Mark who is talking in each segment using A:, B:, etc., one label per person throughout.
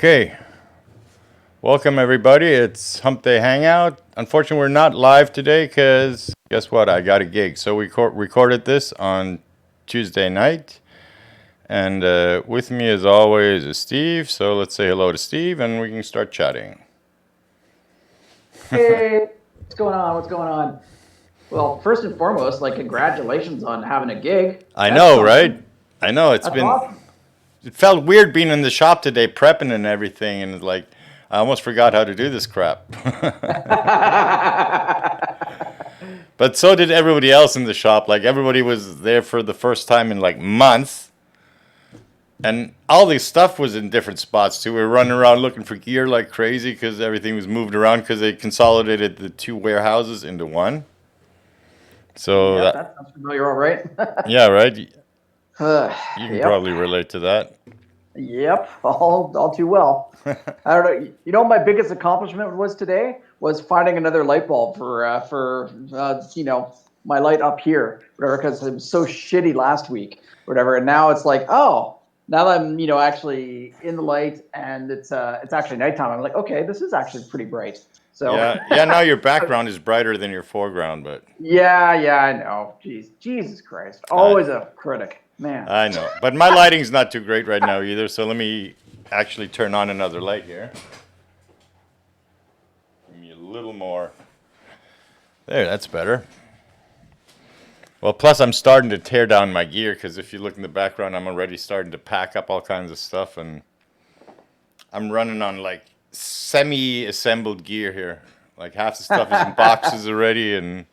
A: Okay, welcome everybody. It's Humpday Hangout. Unfortunately, we're not live today because guess what? I got a gig. So we recorded this on Tuesday night. And with me, as always, is Steve. So let's say hello to Steve and we can start chatting.
B: Hey, what's going on? What's going on? Well, first and foremost, congratulations on having a gig.
A: I
B: That's
A: know, right?
B: something.
A: I know.
B: That's awesome.
A: It felt weird being in the shop today, prepping and everything. And it's like, I almost forgot how to do this crap. But so did everybody else in the shop. Like everybody was there for the first time in like months. And all this stuff was in different spots too. We were running around looking for gear like crazy because everything was moved around because they consolidated the two warehouses into one. So
B: Yep,
A: that,
B: that sounds familiar, all right.
A: yeah, right. You can
B: Yep,
A: probably relate to that.
B: yep, all too well. I don't know. You know, what my biggest accomplishment was today was finding another light bulb for my light up here, whatever, because it was so shitty last week, whatever. And now it's like, oh, now that I'm actually in the light and it's actually nighttime, I'm like, okay, this is actually pretty bright. So
A: Yeah, yeah. Now your background is brighter than your foreground, but
B: yeah, I know. Jeez, Jesus Christ,
A: I,
B: always a critic, man.
A: I know. But my lighting's not too great right now either. So let me actually turn on another light here. Give me a little more. There, that's better. Well, plus I'm starting to tear down my gear because if you look in the background, I'm already starting to pack up all kinds of stuff, and I'm running on like semi-assembled gear here. Like half the stuff is in boxes already, and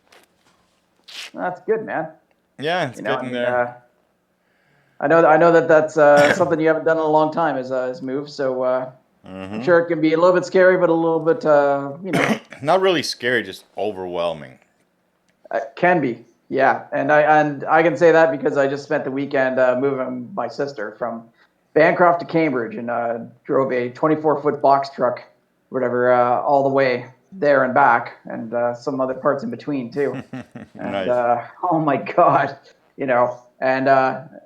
B: That's good, man.
A: yeah, it's
B: You know, I
A: getting
B: mean,
A: there.
B: I know that that's something you haven't done in a long time is move. So I'm sure it can be a little bit scary, but a little bit,
A: Not really scary, just overwhelming.
B: can be. Yeah, and I can say that because I just spent the weekend moving my sister from Bancroft to Cambridge and drove a 24-foot box truck, whatever, all the way there and back, and some other parts in between too. And
A: Nice.
B: oh my god, and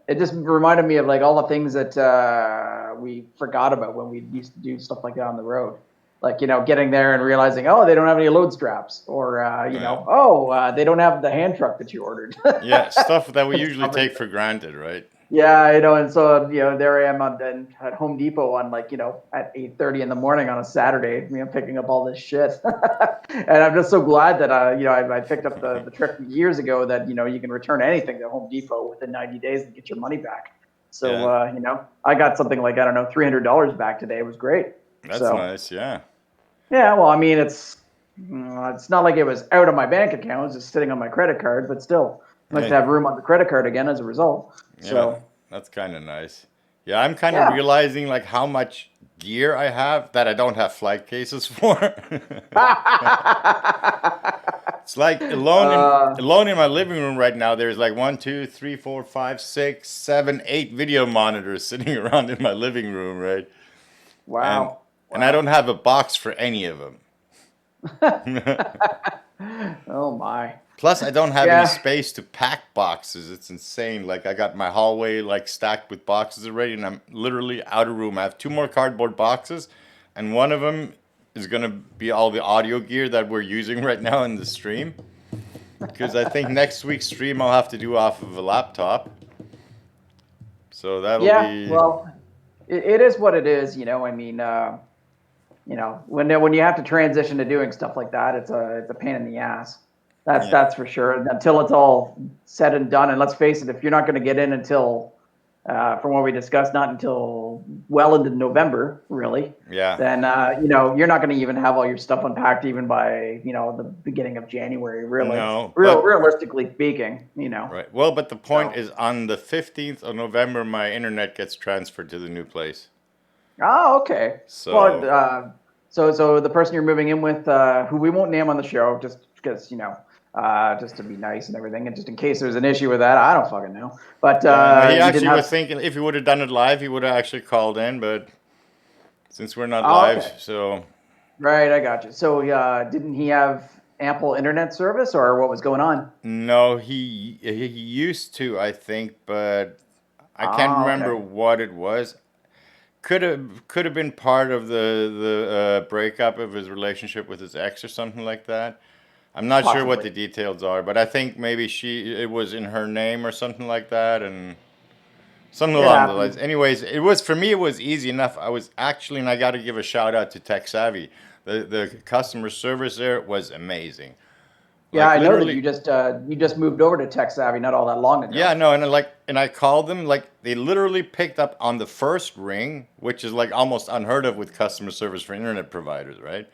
B: it just reminded me of like all the things that we forgot about when we used to do stuff like that on the road, like getting there and realizing, oh, they don't have any load straps, or
A: Yeah.
B: they don't have the hand truck that you ordered.
A: Yeah, stuff that we usually
B: Stuff like
A: take
B: that.
A: for granted, right?
B: Yeah, and so there I am at Home Depot on like at 8:30 in the morning on a Saturday, picking up all this shit, and I'm just so glad that I picked up the trick years ago that you can return anything to Home Depot within 90 days and get your money back. So
A: Yeah,
B: I got something like, I don't know, $300 back today. It was great.
A: that's
B: So
A: nice. Yeah,
B: yeah, well, I mean it's not like it was out of my bank account; it was just sitting on my credit card, but still nice to
A: hey,
B: have room on the credit card again as a result.
A: yeah,
B: So
A: that's kind of nice. Yeah, I'm kind of
B: yeah.
A: realizing like how much gear I have that I don't have flight cases for. It's like
B: uh,
A: alone in my living room right now. There's like one, two, three, four, five, six, seven, 8 video monitors sitting around in my living room, right? And
B: wow.
A: and I don't
B: Wow.
A: have a box for any of them.
B: Oh my.
A: Plus, I don't have any
B: Yeah.
A: space to pack boxes. It's insane. Like I got my hallway like stacked with boxes already, and I'm literally out of room. I have two more cardboard boxes, and one of them is gonna be all the audio gear that we're using right now in the stream. Because I think next week's stream I'll have to do off of a laptop. So that'll
B: Yeah.
A: be
B: Well, it is what it is. I mean, when you have to transition to doing stuff like that, it's a pain in the ass. That's
A: yeah,
B: that's for sure. Until it's all said and done, and let's face it, if you're not going to get in until, from what we discussed, not until well into November, really,
A: yeah.
B: then you're not going to even have all your stuff unpacked even by the beginning of January, really,
A: No, but
B: realistically speaking,
A: right. Well, but the point
B: So,
A: is on the 15th of November, my internet gets transferred to the new place.
B: oh, okay. Well,
A: So
B: so the person you're moving in with, who we won't name on the show, just because just to be nice and everything, and just in case there's an issue with that, I don't fucking know. But
A: yeah, no, he
B: you didn't
A: actually
B: have.
A: was thinking if he would have done it live, he would have actually called in. But since we're not
B: Oh,
A: live,
B: okay.
A: so
B: Right, I got you. So, didn't he have ample internet service, or what was going on?
A: no, he used to, I think, but I can't
B: Ah,
A: remember
B: okay.
A: what it was. could have been part of the breakup of his relationship with his ex or something like that. I'm not sure what
B: Possibly.
A: the details are, but I think maybe it was in her name or something like that, and something
B: It
A: along the lines.
B: happens.
A: Anyways, it was for me. It was easy enough. I was actually, and I got to give a shout out to Tech Savvy. The customer service there was amazing.
B: Yeah,
A: Like
B: I know that
A: literally,
B: you just moved over to Tech Savvy not all that long
A: yeah,
B: ago.
A: no, and I called them. Like they literally picked up on the first ring, which is like almost unheard of with customer service for internet providers, right?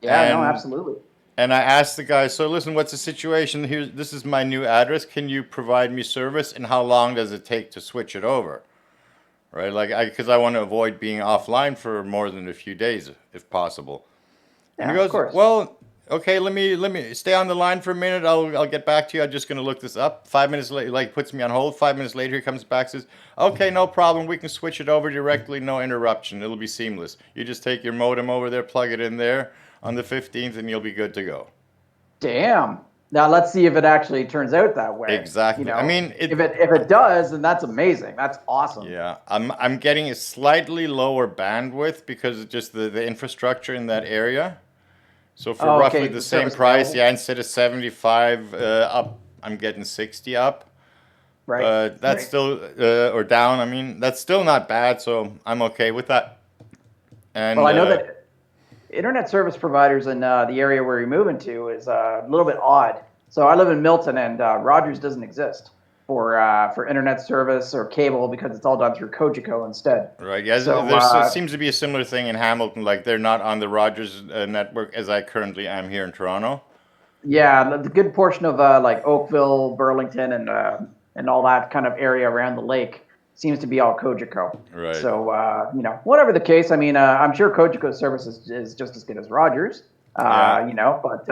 B: Yeah, no,
A: And
B: absolutely.
A: And I asked the guy, so listen, what's the situation? Here, this is my new address. Can you provide me service? And how long does it take to switch it over? Right? Because I want to avoid being offline for more than a few days, if possible. And he
B: Yeah, of
A: goes,
B: course.
A: well, okay, let me stay on the line for a minute. I'll get back to you. I'm just gonna look this up. 5 minutes later, like puts me on hold. 5 minutes later, he comes back, says, okay, no problem. We can switch it over directly, no interruption. It'll be seamless. You just take your modem over there, plug it in there on the 15th, and you'll be good to go.
B: Damn. Now let's see if it actually turns out that way. You
A: Exactly. I
B: know,
A: mean,
B: if it does, then that's amazing. That's awesome.
A: yeah, I'm getting a slightly lower bandwidth because of just the infrastructure in that area. So for
B: Oh,
A: roughly
B: okay,
A: the
B: the
A: same
B: service
A: price,
B: available.
A: yeah, instead of 75 up, I'm getting 60 up.
B: Right.
A: But that's
B: Right.
A: still or down. I mean, that's still not bad. So I'm okay with that.
B: Well,
A: And
B: I know that internet service providers in the area where you're moving to is a little bit odd. So I live in Milton, and Rogers doesn't exist for internet service or cable because it's all done through Cogeco instead.
A: right, yeah,
B: So
A: there seems to be a similar thing in Hamilton. Like they're not on the Rogers network as I currently am here in Toronto.
B: yeah, the good portion of like Oakville, Burlington, and all that kind of area around the lake seems to be all Cogeco.
A: Right.
B: So you know, whatever the case, I mean, I'm sure Cogeco's service is just as good as Rogers.
A: Yeah.
B: You know, but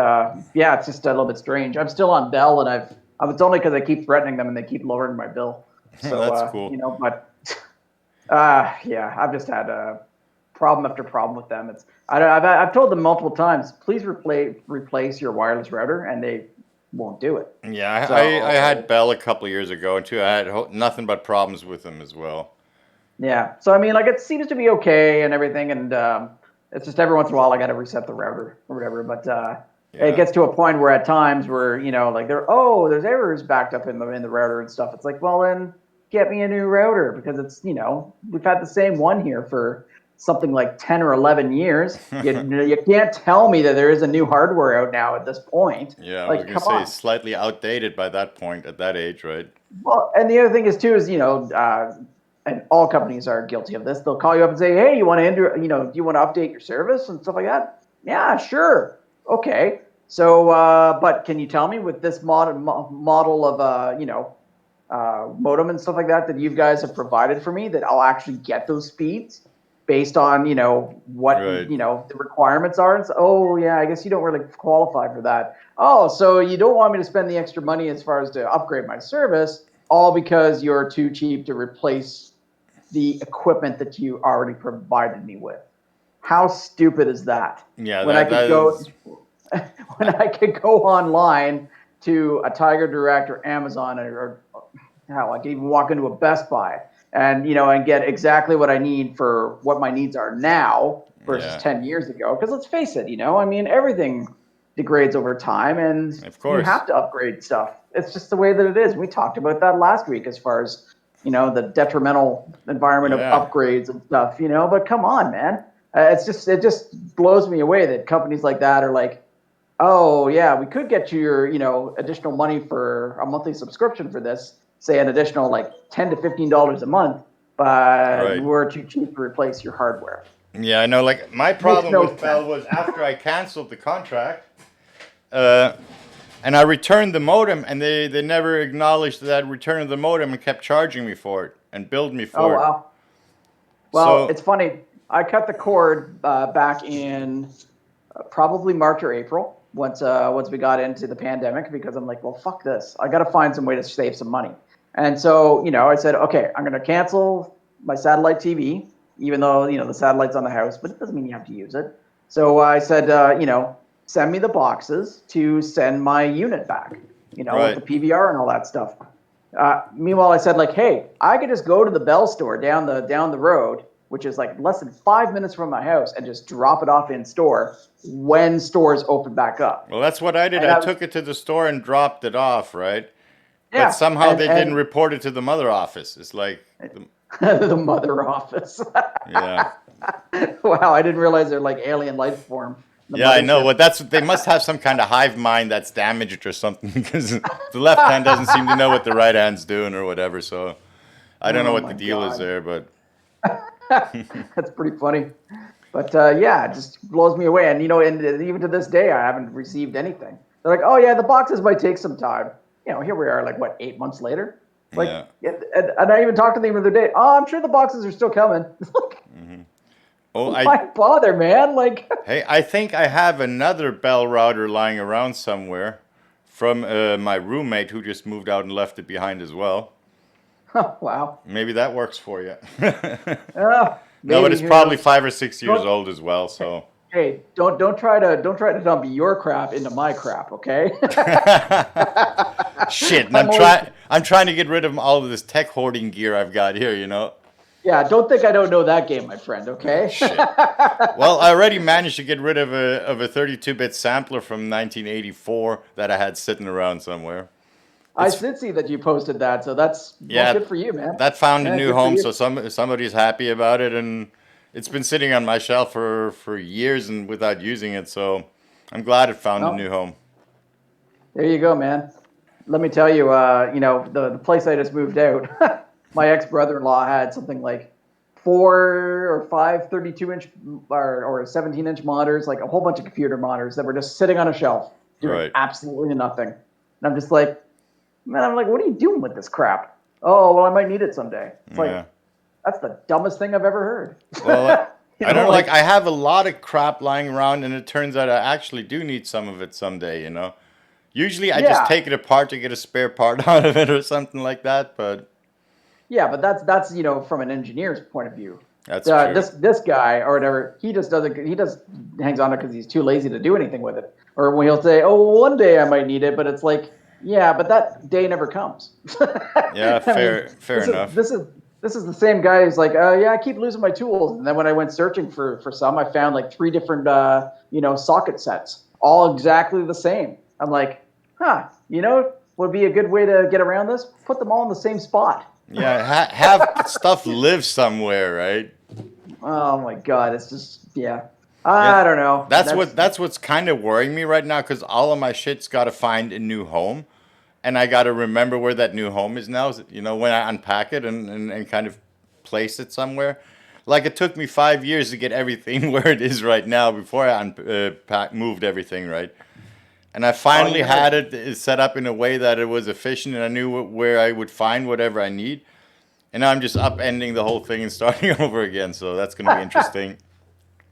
B: yeah, it's just a little bit strange. I'm still on Bell, and it's only because I keep threatening them and they keep lowering my bill. So
A: That's
B: you
A: cool.
B: know, but yeah, I've just had problem after problem with them. I've told them multiple times, please replace your wireless router, and they won't do it.
A: Yeah, I had
B: So
A: Bell a couple of years ago, and too, I had nothing but problems with them as well.
B: yeah, so I mean, like it seems to be okay and everything, and it's just every once in a while I got to reset the router or whatever. But it
A: Yeah.
B: gets to a point where at times where you know, like there's errors backed up in the router and stuff. It's like, well then get me a new router because it's you know we've had the same one here for something like 10 or 11 years. You can't tell me that there is a new hardware out now at this point.
A: Yeah, I was
B: Like,
A: gonna
B: come
A: say
B: on.
A: slightly outdated by that point at that age, right?
B: Well, and the other thing is too is you know, and all companies are guilty of this. They'll call you up and say, "Hey, you want to enter? You know, do you want to update your service and stuff like that?" Yeah, sure. Okay. So, but can you tell me with this model of you know modem and stuff like that that you guys have provided for me that I'll actually get those speeds based on you know what
A: Right.
B: you know the requirements are? And so, oh yeah, I guess you don't really qualify for that. Oh, so you don't want me to spend the extra money as far as to upgrade my service, all because you're too cheap to replace the equipment that you already provided me with. How stupid is that?
A: Yeah,
B: When I could
A: that
B: go
A: is.
B: when I could go online to a Tiger Direct or Amazon or hell, I could even walk into a Best Buy and you know and get exactly what I need for what my needs are now versus
A: Yeah,
B: 10 years ago. Because let's face it, you know, I mean everything degrades over time and
A: of
B: you
A: course.
B: have to upgrade stuff. It's just the way that it is. We talked about that last week as far as you know the detrimental environment of
A: Yeah.
B: upgrades and stuff. You know, but come on, man. It just blows me away that companies like that are like, oh yeah, we could get you your you know additional money for a monthly subscription for this, say an additional like $10 to $15 a month, but
A: Right.
B: we're too cheap to replace your hardware.
A: Yeah, I know. Like my
B: Makes
A: problem
B: no
A: with
B: sense.
A: Bell was after I canceled the contract, uh, and I returned the modem, and they never acknowledged that return of the modem and kept charging me for it and billed me
B: Oh
A: for it.
B: wow. Well,
A: So
B: it's funny. I cut the cord back in probably March or April once we got into the pandemic because I'm like, well, fuck this. I got to find some way to save some money. And so, you know, I said, okay, I'm going to cancel my satellite TV, even though you know the satellite's on the house, but it doesn't mean you have to use it. So I said, you know, send me the boxes to send my unit back, you know, with the
A: right.
B: PVR and all that stuff. Meanwhile, I said like, hey, I could just go to the Bell store down the road which is like less than 5 minutes from my house, and just drop it off in store when stores open back up.
A: Well, that's what I did.
B: And
A: I
B: I was,
A: took it to the store and dropped it off, right? But
B: yeah,
A: somehow they didn't
B: and
A: report it to the mother office. It's like,
B: the mother office.
A: yeah.
B: Wow, I didn't realize they're like alien life form. The
A: Yeah, I know.
B: mothership.
A: Well, they must have some kind of hive mind that's damaged or something because the left hand doesn't seem to know what the right hand's doing or whatever. So I don't know
B: Oh
A: what the
B: my
A: deal is
B: god,
A: there, but
B: that's pretty funny. But yeah, it just blows me away. And and even to this day, I haven't received anything. They're like, "Oh yeah, the boxes might take some time." Here we are, like what, 8 months later. Like,
A: yeah.
B: and I even talked to them the other day. Oh, I'm sure the boxes are still coming.
A: Oh,
B: Why bother, man? Like,
A: hey, I think I have another Bell router lying around somewhere from my roommate who just moved out and left it behind as well.
B: oh, wow.
A: Maybe that works for you. No, but
B: Maybe,
A: it's
B: who
A: probably
B: knows?
A: 5 or 6 years
B: Don't
A: old as well. So
B: Hey, don't try to dump your crap into my crap, okay?
A: shit, and
B: I'm always
A: I'm trying to get rid of all of this tech hoarding gear I've got here. You know.
B: Yeah, don't think I don't know that game, my friend, okay?
A: Shit. Well, I already managed to get rid of a 32-bit sampler from 1984 that I had sitting around somewhere.
B: I
A: It's
B: did see that you posted that, so that's well,
A: yeah,
B: good for you, man.
A: that found a
B: Yeah,
A: new
B: good for
A: home,
B: you.
A: so somebody's happy about it, and it's been sitting on my shelf for years and without using it. So I'm glad it found a new
B: Well,
A: home.
B: there you go, man. Let me tell you, the place I just moved out, my ex brother-in-law had something like 4 or 5 32-inch or 17-inch monitors, like a whole bunch of computer monitors that were just sitting on a shelf doing
A: Right.
B: absolutely nothing. And I'm just like, man, I'm like, what are you doing with this crap? Oh, well, I might need it someday. It's like,
A: Yeah.
B: that's the dumbest thing I've ever
A: Well,
B: heard.
A: I don't know. Like
B: Like,
A: I have a lot of crap lying around, and it turns out I actually do need some of it someday. You know. Usually I just
B: yeah,
A: take it apart to get a spare part out of it or something like that, but
B: yeah, but that's from an engineer's point of view.
A: that's true.
B: This guy or whatever, he just doesn't. He just hangs on it because he's too lazy to do anything with it. Or when he'll say, "Oh, one day I might need it," but it's like, yeah, but that day never comes.
A: Yeah,
B: I mean,
A: fair
B: this is
A: enough.
B: this is this is the same guy who's like, yeah, I keep losing my tools, and then when I went searching for some, I found like 3 different socket sets, all exactly the same. I'm like, huh, would be a good way to get around this? Put them all in the same spot.
A: Yeah, have stuff live somewhere, right?
B: Oh my god, it's just yeah.
A: Yeah.
B: I don't know.
A: That's what's kind of worrying me right now cuz all of my shit's got to find a new home and I got to remember where that new home is now, you know, when I unpack it and kind of place it somewhere. Like it took me 5 years to get everything where it is right now before I moved everything, right? And I
B: Oh,
A: finally had it set up in a way that it was efficient and I knew where I would find whatever I need. And now I'm just upending the whole thing and starting over again. So that's going to be interesting.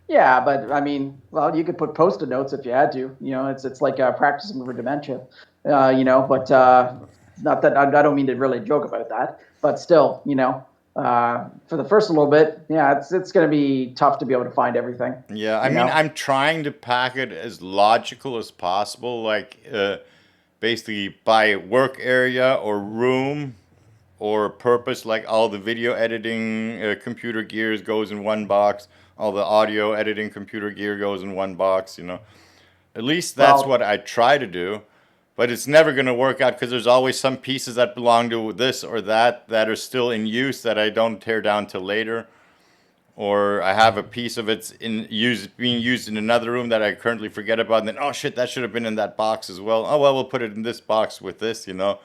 B: yeah, but I mean, well, you could put post-it notes if you had to. It's like practicing for dementia. But not that I don't mean to really joke about that, but still, for the first little bit, yeah, it's going to be tough to be able to find everything.
A: Yeah, I
B: You
A: mean,
B: know.
A: I'm trying to pack it as logical as possible, like basically by work area or room or purpose, like all the video editing computer gears goes in one box, all the audio editing computer gear goes in one box, you know. At least that's
B: Well,
A: what I try to do. But it's never going to work out because there's always some pieces that belong to this or that are still in use that I don't tear down till later. Or I have a piece of it's being used in another room that I currently forget about, and then oh shit, that should have been in that box as well. Oh well, we'll put it in this box with this, you know,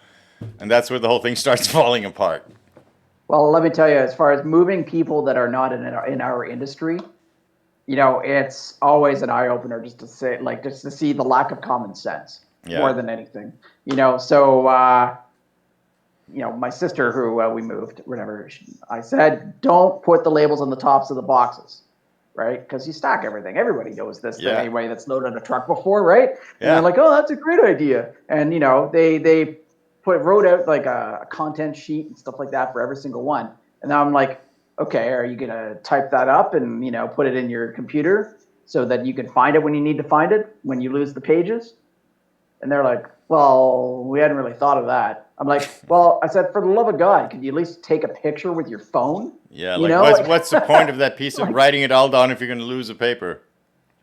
A: and that's where the whole thing starts falling apart.
B: let me tell you, as far as moving people that are not in our industry, it's always an eye opener just to say, like, just to see the lack of common sense more
A: Yeah,
B: than anything. So my sister who we moved, whatever, I said, don't put the labels on the tops of the boxes, right? Because you stack everything. Everybody knows this. That
A: yeah,
B: anybody that's loaded a truck before, right? And they're
A: yeah,
B: like, oh, that's a great idea. And they wrote out like a content sheet and stuff like that for every single one. And now I'm like, okay, are you gonna type that up and put it in your computer so that you can find it when you need to find it when you lose the pages? And they're like, well, we hadn't really thought of that. I'm like, well, I said, for the love of God, could you at least take a picture with your phone?
A: Yeah,
B: You
A: like
B: know,
A: what's the point of that piece of
B: like
A: writing it all down if you're going to lose the paper?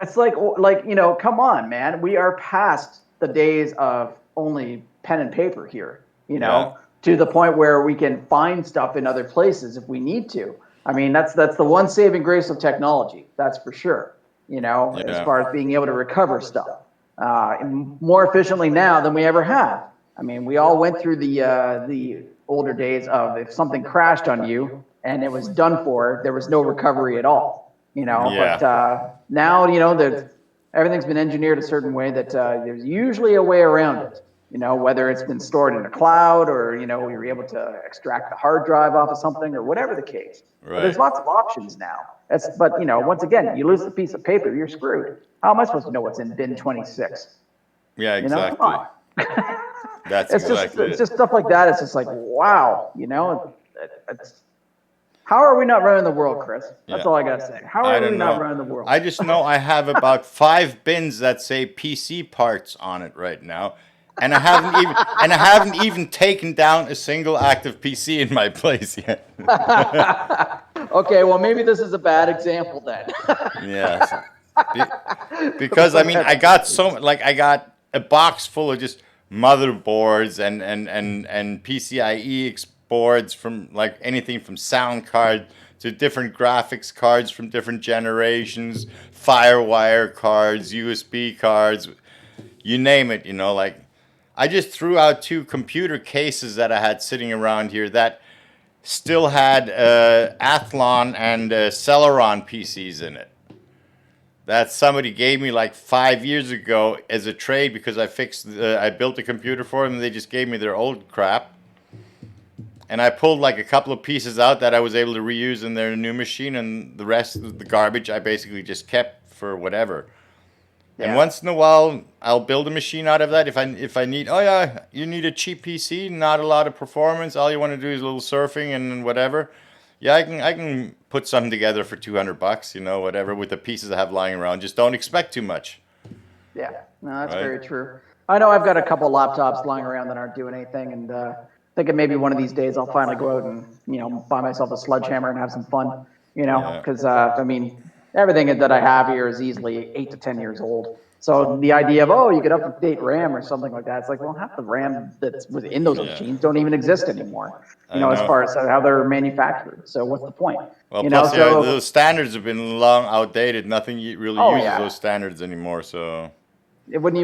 B: it's like come on, man. We are past the days of only pen and paper here.
A: Yeah,
B: To the point where we can find stuff in other places if we need to. I mean, that's the one saving grace of technology. That's for sure. As
A: yeah,
B: far as being able to recover stuff more efficiently now than we ever have. I mean, we all went through the older days of if something crashed on you and it was done for, there was no recovery at all. But
A: yeah.
B: now that everything's been engineered a certain way that there's usually a way around it. Whether it's been stored in a cloud or we were able to extract the hard drive off of something or whatever the case. But there's
A: Right.
B: lots of options now. But once again, you lose the piece of paper, you're screwed. How am I supposed to know what's in bin 26?
A: Yeah,
B: Come
A: exactly.
B: on.
A: That's
B: it's just
A: exactly
B: it's
A: it.
B: just stuff like that. It's just like wow. It's, how are we not running the world, Chris? That's
A: Yeah.
B: all I gotta say. How
A: I
B: are we
A: don't
B: not
A: know.
B: running the world?
A: I just know I have about 5 bins that say PC parts on it right now, and I haven't even taken down a single active PC in my place yet.
B: Okay, well maybe this is a bad example then.
A: Yes. Be- Because I mean, I got a box full of just motherboards and PCIe boards from like anything from sound card to different graphics cards from different generations, FireWire cards, USB cards, you name it. Like I just threw out 2 computer cases that I had sitting around here that still had Athlon and Celeron PCs in it that somebody gave me like 5 years ago as a trade because I built a computer for them and they just gave me their old crap. And I pulled like a couple of pieces out that I was able to reuse in their new machine, and the rest of the garbage I basically just kept for whatever. And
B: Yeah.
A: once in a while, I'll build a machine out of that if I need. Oh yeah, you need a cheap PC, not a lot of performance. All you want to do is a little surfing and whatever. Yeah, I can put something together for $200, whatever, with the pieces I have lying around. Just don't expect too much,
B: Yeah, no, that's
A: right?
B: very true. I know I've got a couple laptops lying around that aren't doing anything, and thinking maybe one of these days I'll finally go out and buy myself a sledgehammer and have some fun.
A: Yeah,
B: Because I mean everything that I have here is easily 8 to 10 years old. So the idea of you could update RAM or something like that, it's like well half the RAM that's within those
A: yeah.
B: machines don't even exist anymore.
A: I
B: As
A: know.
B: far as how they're manufactured. So what's the point?
A: Well, plus, yeah,
B: So
A: those standards have been long outdated. Nothing really
B: oh
A: uses
B: yeah,
A: those standards anymore. So
B: it wouldn't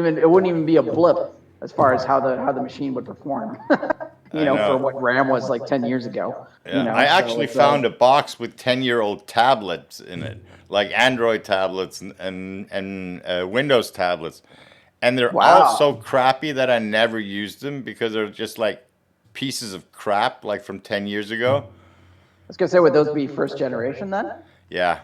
B: even be a blip as far as how the machine would perform.
A: I
B: For
A: know.
B: what RAM was like 10 years ago.
A: Yeah, I
B: So
A: actually
B: it's
A: found a box with 10-year-old tablets in it, like Android tablets and Windows tablets, and they're all so
B: wow.
A: crappy that I never used them because they're just like pieces of crap, like from 10 years ago.
B: I was gonna say, would those be first generation then?
A: Yeah,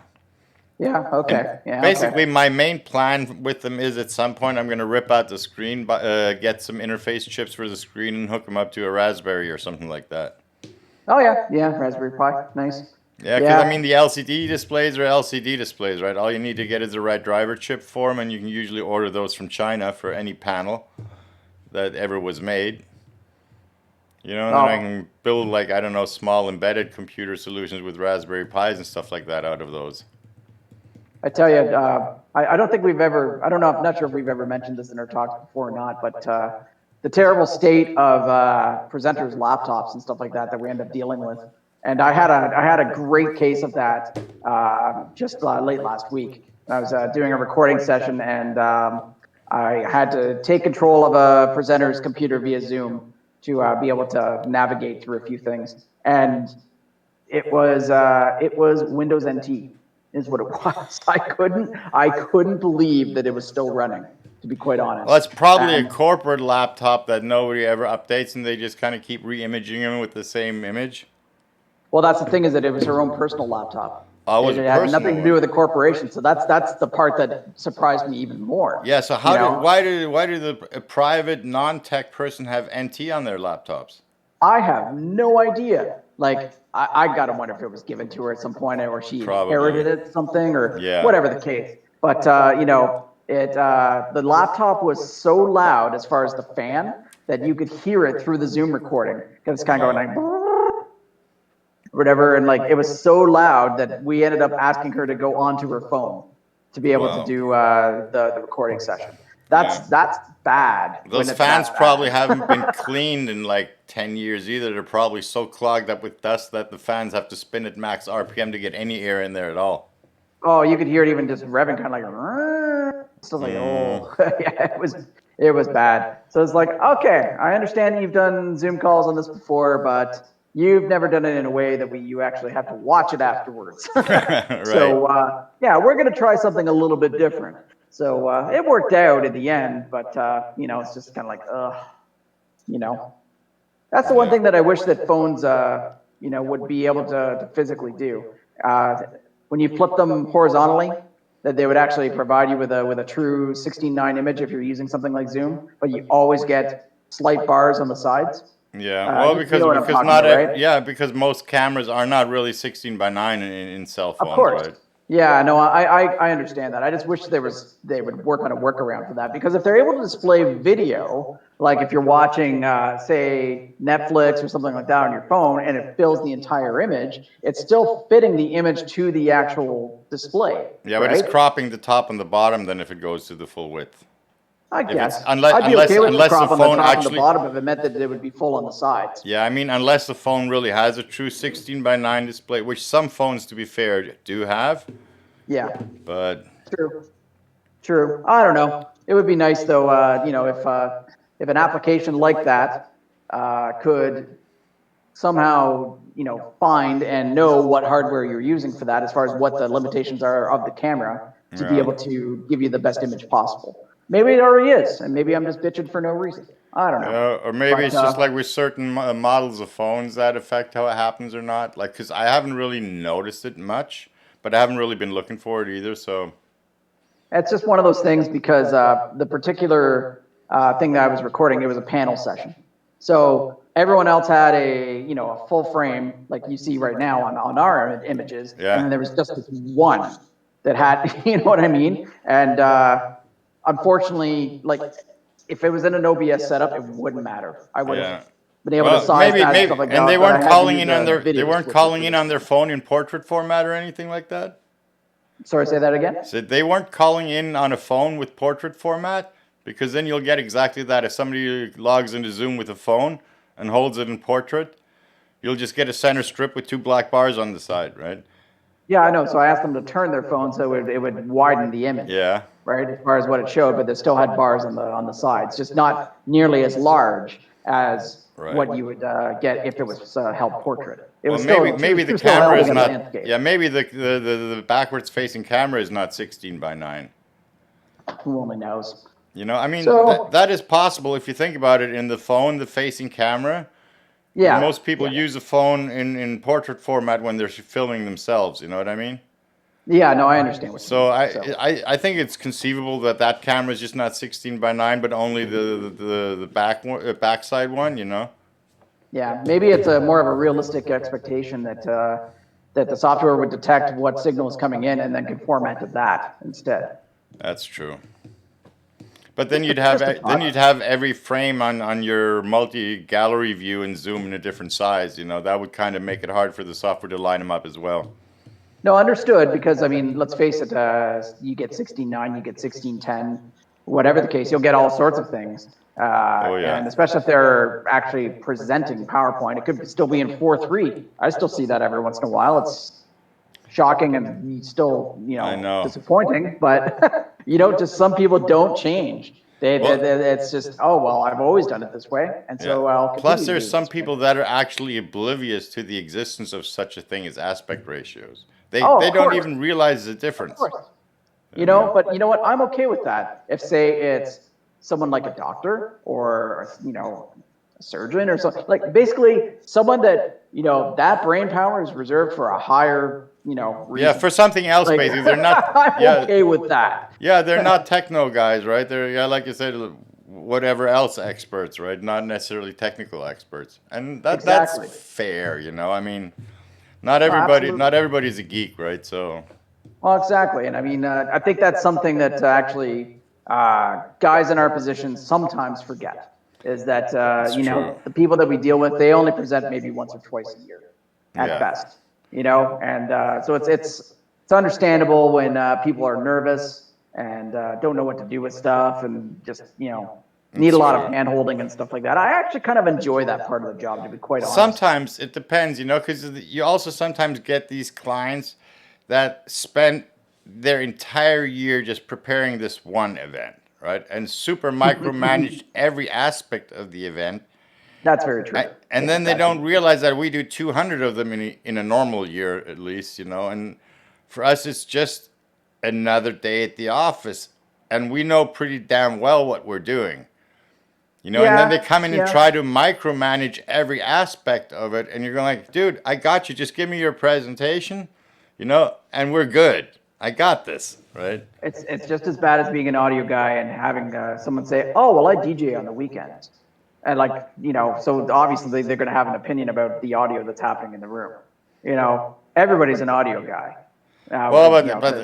B: Yeah.
A: and
B: Okay. Yeah. Okay.
A: basically my main plan with them is at some point I'm gonna rip out the screen, get some interface chips for the screen, and hook them up to a Raspberry or something like that.
B: Oh yeah. Yeah. Raspberry Pi. Nice.
A: Yeah, because I
B: Yeah.
A: mean the LCD displays are LCD displays, right? All you need to get is the right driver chip for them, and you can usually order those from China for any panel that ever was made. And then I
B: Oh,
A: can build like I don't know small embedded computer solutions with Raspberry Pis and stuff like that out of those.
B: I tell you, I don't think we've ever. I don't know. I'm not sure if we've ever mentioned this in our talks before or not, but the terrible state of presenters' laptops and stuff like that we end up dealing with. And I had a great case of that just late last week. I was doing a recording session, and I had to take control of a presenter's computer via Zoom to be able to navigate through a few things. And it was Windows NT is what it was. I couldn't believe that it was still running, to be quite
A: Well,
B: honest.
A: it's probably a
B: And
A: corporate laptop that nobody ever updates, and they just kind of keep re-imaging them with the same image.
B: well, that's the thing is that it was her own personal laptop.
A: Oh, it was
B: It
A: a
B: had
A: personal
B: nothing to do
A: one.
B: with the corporation. So that's the part that surprised me even more.
A: Yeah. So
B: You
A: how did
B: know,
A: why did a private non-tech person have NT on their laptops?
B: I have no idea. Like, I gotta wonder if it was given to her at some point, or she
A: Probably.
B: inherited it, something, or
A: Yeah.
B: whatever the case. But the laptop was so loud as far as the fan that you could hear it through the Zoom recording because it's kind of going like whatever, and like it was so loud that we ended up asking her to go onto her phone to be able to do the recording session. That's bad.
A: Those fans probably haven't been cleaned in like 10 years either. They're probably so clogged up with dust that the fans have to spin at max RPM to get any air in there at all.
B: Oh, you could hear it even just revving, kind of like. So like, oh, yeah, it was bad. So it's like, okay, I understand you've done Zoom calls on this before, but you've never done it in a way that you actually have to watch it afterwards.
A: Right.
B: So yeah, we're gonna try something a little bit different. So it worked out in the end, but it's just kind of like, that's the one thing that I wish that phones, would be able to physically do. When you flip them horizontally, that they would actually provide you with a true 16:9 image if you're using something like Zoom, but you always get slight bars on the sides.
A: Yeah, well, because because most cameras are not really 16:9 in cell phones,
B: of course.
A: right?
B: Yeah, no, I understand that. I just wish they would work on a workaround for that, because if they're able to display video, like if you're watching, say, Netflix or something like that on your phone, and it fills the entire image, it's still fitting the image to the actual display.
A: Yeah, but it's cropping the top and the bottom then if it goes to the full width.
B: I guess.
A: I'd
B: be okay with the crop on the top
A: actually,
B: and the bottom if it meant that it would be full on the sides.
A: Yeah, I mean, unless the phone really has a true 16:9 display, which some phones, to be fair, do have.
B: Yeah.
A: But
B: True. I don't know. It would be nice though, if an application like that could somehow, find and know what hardware you're using for that, as far as what the limitations are of the camera, to be able to give you the best image possible. Maybe it already is, and maybe I'm just bitching for no reason. I don't know.
A: Or maybe it's just like with certain models of phones that affect how it happens or not. Like, because I haven't really noticed it much, but I haven't really been looking for it either. So
B: it's just one of those things, because the particular thing that I was recording, it was a panel session. So everyone else had a full frame like you see right now on our images, and then there was just this one that had, you know what I mean? And unfortunately, like, if it was in an OBS setup, it wouldn't matter. I would have been able to size that and stuff like that.
A: And they weren't calling in on their phone in portrait format or anything like that.
B: Sorry, say that again.
A: So they weren't calling in on a phone with portrait format, because then you'll get exactly that. If somebody logs into Zoom with a phone and holds it in portrait, you'll just get a center strip with 2 black bars on the side, right?
B: Yeah, I know. So I asked them to turn their phone so it would widen the image.
A: Yeah.
B: Right, as far as what it showed, but they still had bars on the sides, just not nearly as large as what you would get if it was held portrait. It was
A: maybe the camera is not. Yeah, maybe the backwards facing camera is not 16:9.
B: Who only knows?
A: I mean, that is possible if you think about it. In the phone, the facing camera.
B: Yeah.
A: Most people use a phone in portrait format when they're filming themselves. You know what I mean?
B: Yeah, no, I understand what you
A: mean. I think it's conceivable that camera is just not 16:9, but only the backside one,
B: Yeah, maybe it's more of a realistic expectation that the software would detect what signal is coming in and then can format to that instead.
A: That's true. But then you'd have every frame on your multi-gallery view in Zoom in a different size. That would kind of make it hard for the software to line them up as well.
B: No, understood, because, I mean, let's face it, you get 16:9, you get 16:10, whatever the case, you'll get all sorts of things. And especially if they're actually presenting PowerPoint, it could still be in 4:3. I still see that every once in a while. It's shocking and still, disappointing, but, just some people don't change. It's just, oh, well, I've always done it this way, and so I'll continue.
A: Plus, there's some people that are actually oblivious to the existence of such a thing as aspect ratios. They don't even realize the difference.
B: But you know what? I'm okay with that. If, say, it's someone like a doctor or, a surgeon or something, like basically someone that, that brain power is reserved for a higher, reason.
A: Yeah, for something else, basically. They're not.
B: I'm okay with that.
A: Yeah, they're not techno guys, right? They're, like you said, whatever else experts, right? Not necessarily technical experts. And that's fair, I mean, not everybody's a geek, right? So.
B: Well, exactly. And I mean, I think that's something that actually guys in our position sometimes forget. is that
A: It's true.
B: the people that we deal with, they only present maybe once or twice a year at
A: Yeah.
B: best. And so it's understandable when people are nervous and don't know what to do with stuff and just need a
A: It's
B: lot of
A: true.
B: hand holding and stuff like that. I actually kind of enjoy that part of the job, to be quite honest.
A: Sometimes it depends, because you also sometimes get these clients that spend their entire year just preparing this one event, right? And super micromanage every aspect of the event.
B: That's very true.
A: And
B: Yeah,
A: then they
B: that can
A: don't
B: be true.
A: realize that we do 200 of them in a normal year, at least, And for us, it's just another day at the office. And we know pretty damn well what we're doing. And then they
B: Yeah,
A: come in and
B: yeah.
A: try to micromanage every aspect of it, and you're going like, dude, I got you. Just give me your presentation, and we're good. I got this, right?
B: It's just as bad as being an audio guy and having someone say, "Oh, well, I DJ on the weekends," and so obviously they're going to have an opinion about the audio that's happening in the room. Everybody's an audio guy.
A: Well,
B: To
A: but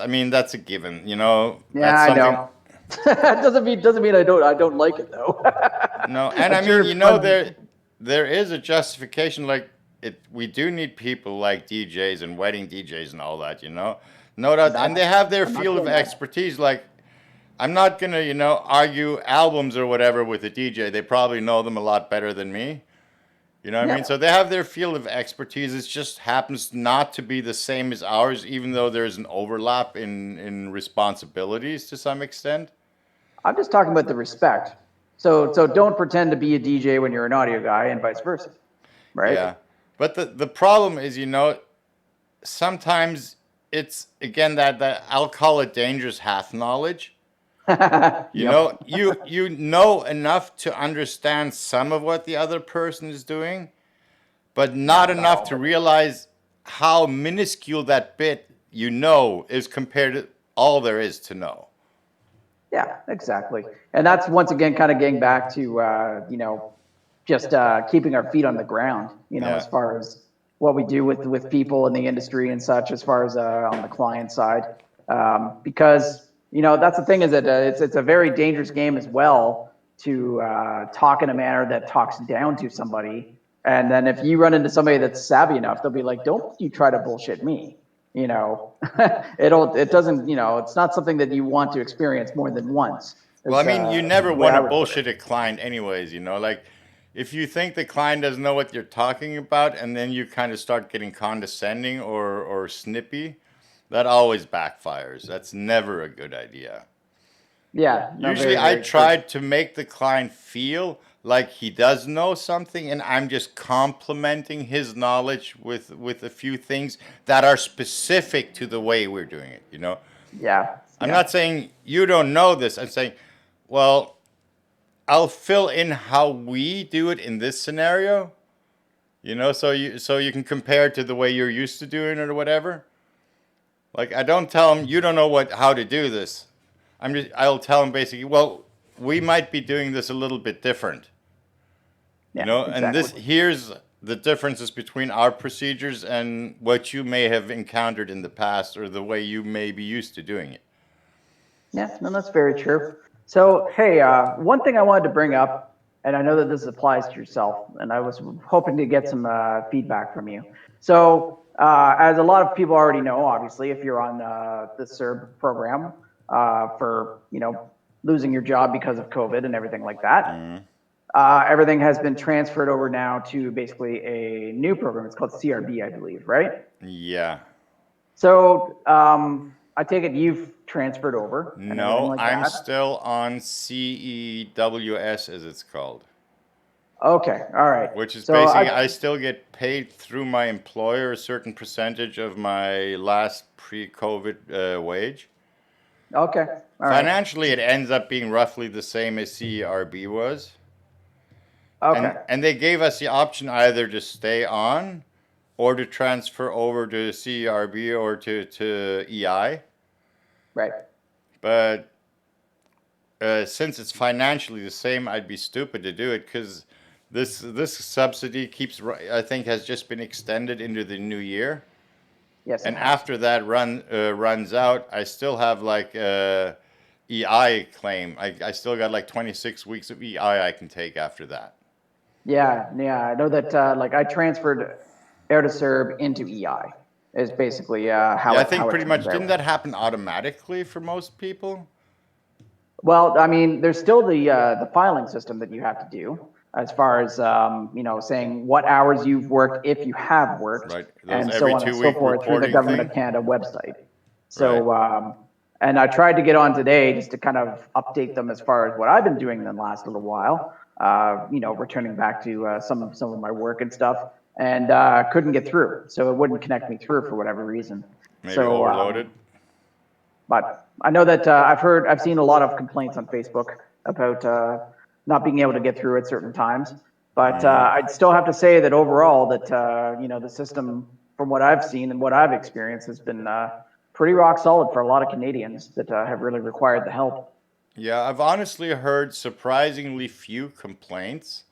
A: I mean, that's a given.
B: Yeah,
A: That's
B: I
A: something.
B: know. doesn't mean I don't like it though.
A: No, and
B: I'm
A: I mean,
B: sure it's fun.
A: there is a justification. Like it, we do need people like DJs and wedding DJs and all that. No doubt, and
B: That
A: they have their
B: I'm not
A: field of
B: saying that.
A: expertise. Like I'm not gonna, argue albums or whatever with a DJ. They probably know them a lot better than me. You know what I mean?
B: Yeah.
A: So they have their field of expertise. It just happens not to be the same as ours, even though there's an overlap in responsibilities to some extent.
B: I'm just talking about the respect. So don't pretend to be a DJ when you're an audio guy, and vice versa, right?
A: Yeah. But the problem is, sometimes it's again that I'll call it dangerous half knowledge.
B: Yep.
A: You know enough to understand some of what the other person is doing, but not
B: Not
A: enough
B: all
A: to
B: of it.
A: realize how minuscule that bit is compared to all there is to know.
B: Yeah, exactly. And that's once again kind of getting back to just keeping our feet on the ground.
A: Yeah.
B: As far as what we do with people in the industry and such, as far as on the client side, because that's the thing is that it's a very dangerous game as well to talk in a manner that talks down to somebody. And then if you run into somebody that's savvy enough, they'll be like, "Don't you try to bullshit me." you know it doesn't, it's not something that you want to experience more than once,
A: Well, I
B: is
A: mean, you never
B: the way
A: want
B: I
A: to
B: would put it.
A: bullshit a client, anyways. Like if you think the client doesn't know what you're talking about, and then you kind of start getting condescending or snippy, that always backfires. That's never a good idea.
B: Yeah, no,
A: Usually,
B: very,
A: I
B: very true.
A: try to make the client feel like he does know something, and I'm just complementing his knowledge with a few things that are specific to the way we're doing it.
B: Yeah,
A: I'm
B: yeah,
A: not saying you don't know this. I'm saying, well, I'll fill in how we do it in this scenario. So you can compare it to the way you're used to doing it or whatever. Like I don't tell them you don't know how to do this. I'll tell them basically, well, we might be doing this a little bit different.
B: yeah,
A: And
B: exactly.
A: here's the differences between our procedures and what you may have encountered in the past or the way you may be used to doing it.
B: Yeah, no, that's very true. So, hey, one thing I wanted to bring up, and I know that this applies to yourself, and I was hoping to get some feedback from you. So, as a lot of people already know, obviously, if you're on the CERB program for losing your job because of COVID and everything like that, everything has been transferred over now to basically a new program. It's called CRB, I believe, right?
A: Yeah.
B: So, I take it you've transferred over and everything
A: No,
B: like
A: I'm
B: that.
A: still on CEWS as it's called,
B: Okay, all right.
A: which is
B: So
A: basically
B: I
A: I still get paid through my employer a certain percentage of my last pre-COVID wage.
B: okay, all right.
A: Financially, it ends up being roughly the same as CERB was.
B: Okay,
A: And they gave us the option either to stay on or to transfer over to CERB or to EI.
B: right.
A: But since it's financially the same, I'd be stupid to do it because this subsidy I think has just been extended into the new year.
B: Yes, it
A: And
B: has.
A: after that runs out, I still have like EI claim. I still got like 26 weeks of EI I can take after that.
B: Yeah, yeah. I know that. Like, I transferred air to Serb into EI. Is basically
A: Yeah, I
B: how
A: think
B: it
A: pretty
B: turns
A: much didn't
B: out.
A: that happen automatically for most people?
B: Well, I mean, there's still the filing system that you have to do as far as saying what hours you've worked if you have worked,
A: Right. Those
B: and so
A: every
B: on and
A: two
B: so
A: week
B: forth through the
A: reporting
B: Government
A: thing.
B: of Canada website.
A: Right.
B: So, and I tried to get on today just to kind of update them as far as what I've been doing in the last little while. Returning back to some of my work and stuff, and couldn't get through, so it wouldn't connect me through for whatever reason.
A: Maybe
B: So,
A: overloaded.
B: but I know that I've seen a lot of complaints on Facebook about not being able to get through at certain times. But I'd still have to say that overall, that the system, from what I've seen and what I've experienced, has been pretty rock solid for a lot of Canadians that have really required the help.
A: Yeah, I've honestly heard surprisingly few complaints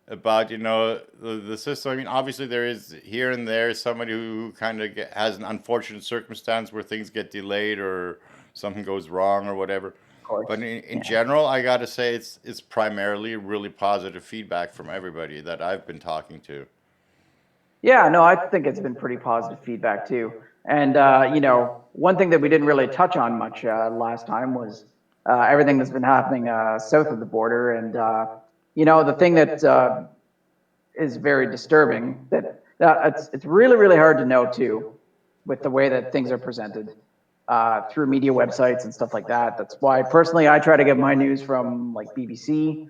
A: about the system. I mean, obviously there is here and there somebody who kind of has an unfortunate circumstance where things get delayed or something goes wrong or whatever.
B: Of course,
A: But in
B: yeah.
A: general, I gotta say it's primarily really positive feedback from everybody that I've been talking to.
B: Yeah, no, I think it's been pretty positive feedback too. And one thing that we didn't really touch on much last time was everything that's been happening south of the border, and the thing that is very disturbing that it's really really hard to know too, with the way that things are presented through media websites and stuff like that. That's why personally I try to get my news from like BBC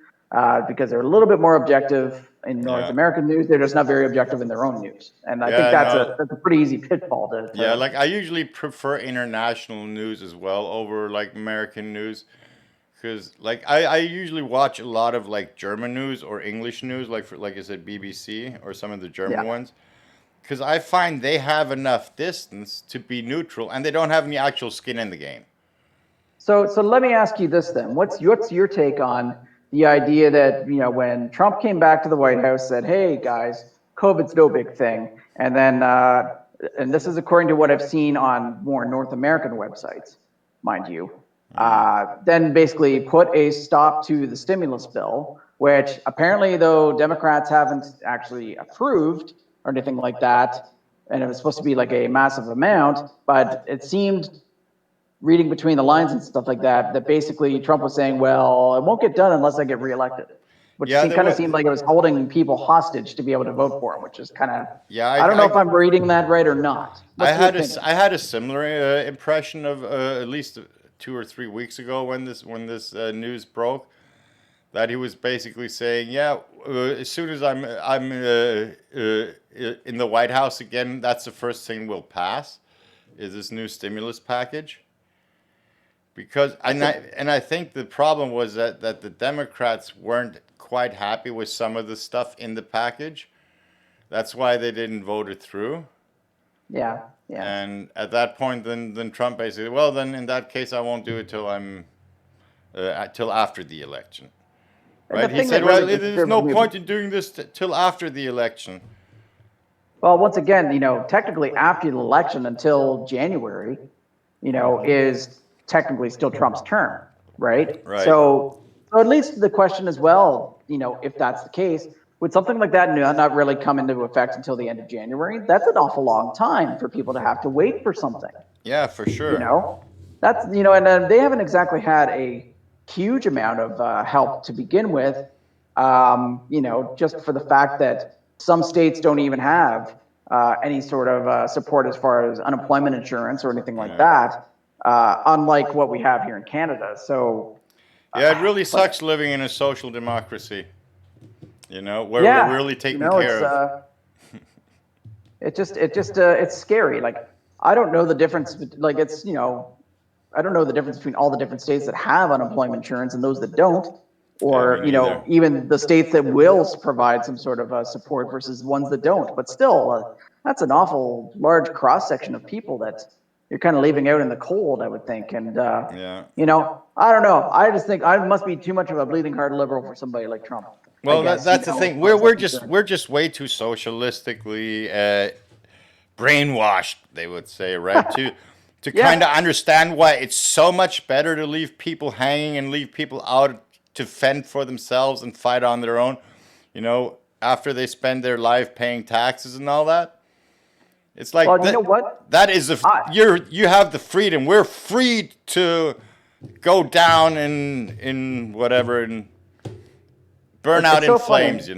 B: because they're a little bit more objective in North
A: Yeah.
B: American news. They're just not very objective in their own news, and I think
A: Yeah, no.
B: that's a pretty easy pitfall
A: Yeah,
B: to
A: like I usually prefer international news as well over like American news. Because like I usually watch a lot of like German news or English news, like like I said, BBC or some of the German
B: yeah.
A: ones. Because I find they have enough distance to be neutral, and they don't have any actual skin in the game.
B: So let me ask you this then: what's your take on the idea that when Trump came back to the White House, said, "Hey guys, COVID's no big thing," and then and this is according to what I've seen on more North American websites, mind you, then basically put a stop to the stimulus bill, which apparently though Democrats haven't actually approved or anything like that, and it was supposed to be like a massive amount, but it seemed, reading between the lines and stuff like that, that basically Trump was saying, well, it won't get done unless I get reelected, which
A: Yeah, there
B: kind of
A: was.
B: seemed like it was holding people hostage to be able to vote for him, which is kind of,
A: Yeah,
B: I don't know if I'm reading that right or not. What's your opinion?
A: I had a similar impression of at least 2 or 3 weeks ago when this news broke that he was basically saying, yeah, as soon as I'm in the White House again, that's the first thing we'll pass is this new stimulus package. Because
B: That's a,
A: and I think the problem was that the Democrats weren't quite happy with some of the stuff in the package. That's why they didn't vote it through.
B: yeah, yeah.
A: And at that point, then Trump basically, well, then in that case, I won't do it till till after the election,
B: And the
A: right? He
B: thing
A: said,
B: that really
A: well, there's
B: disturbs
A: no
B: me,
A: point in doing this till after the election.
B: well, once again, technically after the election until January, is technically still Trump's term, right?
A: Right.
B: So at least the question as well, if that's the case, would something like that not really come into effect until the end of January? That's an awful long time for people to have to wait for something,
A: Yeah, for
B: you
A: sure.
B: know? That's, and they haven't exactly had a huge amount of help to begin with, just for the fact that some states don't even have any sort of support as far as unemployment insurance or anything like
A: Yeah.
B: that, unlike what we have here in Canada. So,
A: Yeah, it really
B: like,
A: sucks living in a social democracy, where we're
B: yeah,
A: really taken care of.
B: it's scary. Like, I don't know the difference. Like, I don't know the difference between all the different states that have unemployment insurance and those that don't,
A: Yeah, me
B: or
A: neither.
B: even the states that will provide some sort of support versus ones that don't. But still, that's an awful large cross section of people that you're kind of leaving out in the cold, I would think. And
A: Yeah.
B: I don't know. I just think I must be too much of a bleeding heart liberal for somebody like Trump. I
A: Well,
B: guess
A: that's the
B: as
A: thing.
B: far as I'm
A: We're
B: concerned.
A: just way too socialistically brainwashed. They would say, right? to kind of
B: Yeah.
A: understand why it's so much better to leave people hanging and leave people out to fend for themselves and fight on their own, after they spend their life paying taxes and all that. It's like
B: Well, you know
A: that.
B: what?
A: That is
B: I
A: you have the freedom. We're free to go down in whatever and burn out
B: it's
A: in
B: so funny.
A: flames.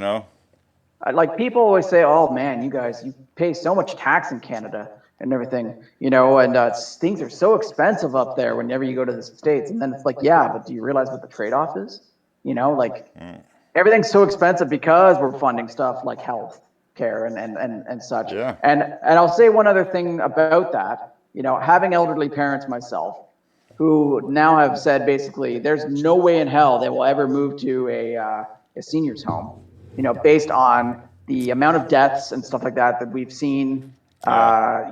B: Like people always say, "Oh man, you guys, you pay so much tax in Canada and everything, and things are so expensive up there whenever you go to the states." And then it's like, yeah, but do you realize what the trade-off is? Like everything's so expensive because we're funding stuff like health care and such.
A: Yeah.
B: And I'll say one other thing about that. Having elderly parents myself, who now have said basically, there's no way in hell they will ever move to a seniors home, based on the amount of deaths and stuff like that we've seen.
A: Yeah.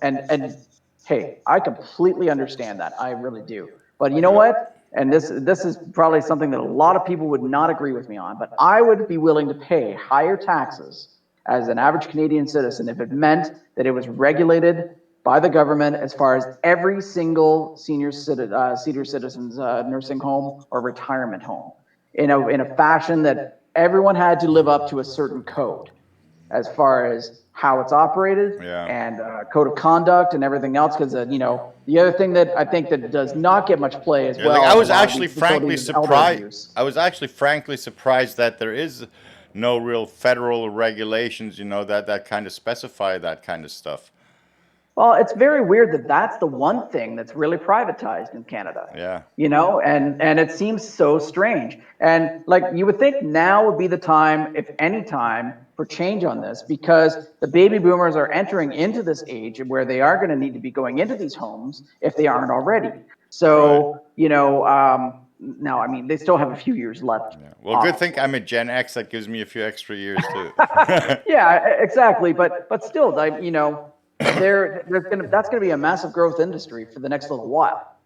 B: And hey, I completely understand that. I really do. But you know what? And this is probably something that a lot of people would not agree with me on, but I would be willing to pay higher taxes as an average Canadian citizen if it meant that it was regulated by the government as far as every single senior citizens nursing home or retirement home in a fashion that everyone had to live up to a certain code as far as how it's operated
A: Yeah.
B: and code of conduct and everything else. Because the other thing that I think that does not get much play as
A: Yeah, like
B: well
A: I
B: as a
A: was
B: lot of
A: actually
B: these facilities is elder abuse.
A: I was actually frankly surprised that there is no real federal regulations, that kind of specify that kind of stuff.
B: Well, it's very weird that that's the one thing that's really privatized in Canada.
A: Yeah.
B: And it seems so strange. And like you would think now would be the time, if any time, for change on this, because the baby boomers are entering into this age where they are going to need to be going into these homes if they aren't already.
A: Right.
B: So, now, I mean, they still have a few years left,
A: Yeah. Well, good thing
B: obviously.
A: I'm a Gen X. That gives me a few extra years too.
B: Yeah, exactly. But still, like, there's gonna that's gonna be a massive growth industry for the next little while.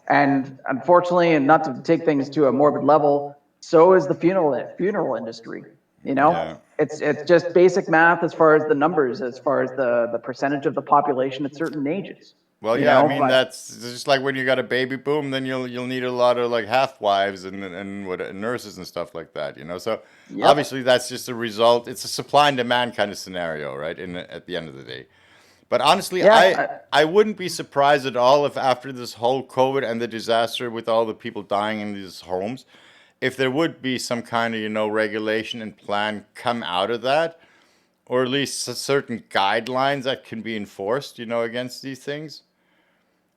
B: And unfortunately, and not to take things to a morbid level, so is the funeral industry.
A: Yeah.
B: It's just basic math as far as the numbers, as far as the percentage of the population at certain ages.
A: Well, yeah, I mean
B: But
A: that's just like when you got a baby boom, then you'll need a lot of like half wives and what nurses and stuff like that. So
B: yep,
A: obviously that's just a result. It's a supply and demand kind of scenario, right? At the end of the day. But honestly,
B: yeah,
A: I wouldn't be surprised at all if after this whole COVID and the disaster with all the people dying in these homes, if there would be some kind of regulation and plan come out of that, or at least certain guidelines that can be enforced, against these things.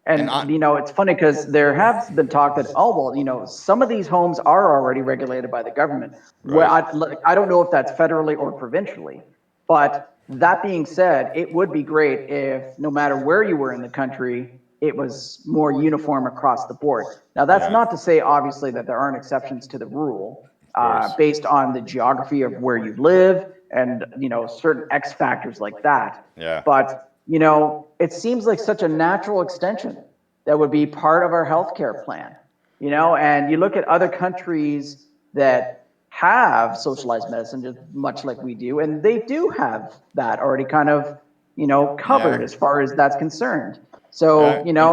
A: And I,
B: and it's funny because there has been talk that, oh well, some of these homes are already regulated by the government. Well,
A: right.
B: I don't know if that's federally or provincially, but that being said, it would be great if no matter where you were in the country, it was more uniform across the board. Now, that's
A: Yeah.
B: not to say obviously that there aren't exceptions to the rule
A: Of course.
B: based on the geography of where you live and certain X factors like that.
A: Yeah.
B: But it seems like such a natural extension that would be part of our healthcare plan. And you look at other countries that have socialized medicine just much like we do, and they do have that already kind of,
A: Yeah.
B: covered as far as that's concerned. So,
A: And
B: I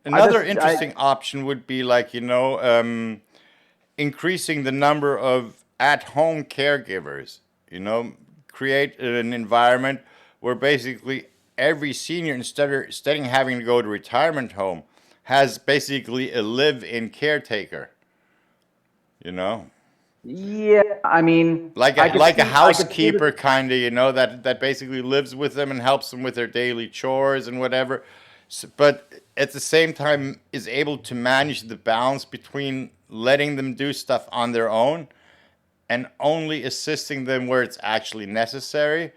A: another
B: just, I,
A: interesting option would be like, increasing the number of at-home caregivers. Create an environment where basically every senior, instead of having to go to retirement home, has basically a live-in caretaker. You know,
B: yeah, I mean,
A: like
B: I
A: a
B: could
A: like a
B: see, I could see
A: housekeeper
B: that.
A: kind of, that basically lives with them and helps them with their daily chores and whatever. But at the same time is able to manage the balance between letting them do stuff on their own and only assisting them where it's actually necessary,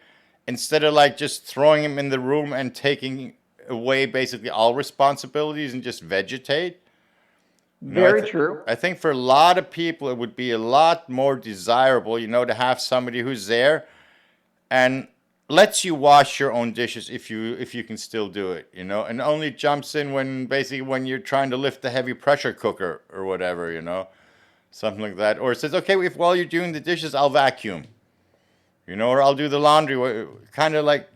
A: instead of like just throwing them in the room and taking away basically all responsibilities and just vegetate.
B: Very true.
A: I think for a lot of people it would be a lot more desirable, to have somebody who's there and lets you wash your own dishes if you can still do it, and only jumps in when you're trying to lift the heavy pressure cooker or whatever, something like that, or it says, okay, if while you're doing the dishes, I'll vacuum, or I'll do the laundry, kind of like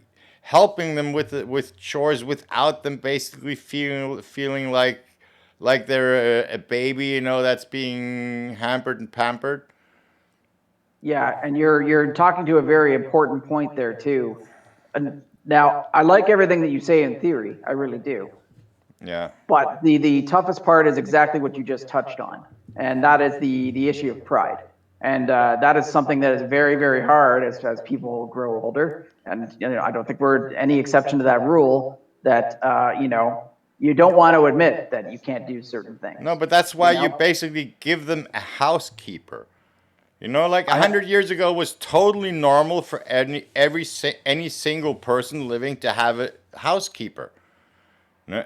A: helping them with chores without them basically feeling like they're a baby, that's being hampered and pampered.
B: Yeah, and you're talking to a very important point there too. And now I like everything that you say in theory, I really do.
A: Yeah.
B: But the toughest part is exactly what you just touched on, and that is the issue of pride. And that is something that is very, very hard as people grow older. And I don't think we're any exception to that rule. That you don't want to admit that you can't do certain
A: No,
B: things.
A: but that's
B: You
A: why you
B: know,
A: basically give them a housekeeper. Like a
B: I
A: hundred years ago was totally normal for any single person living to have a housekeeper. You know,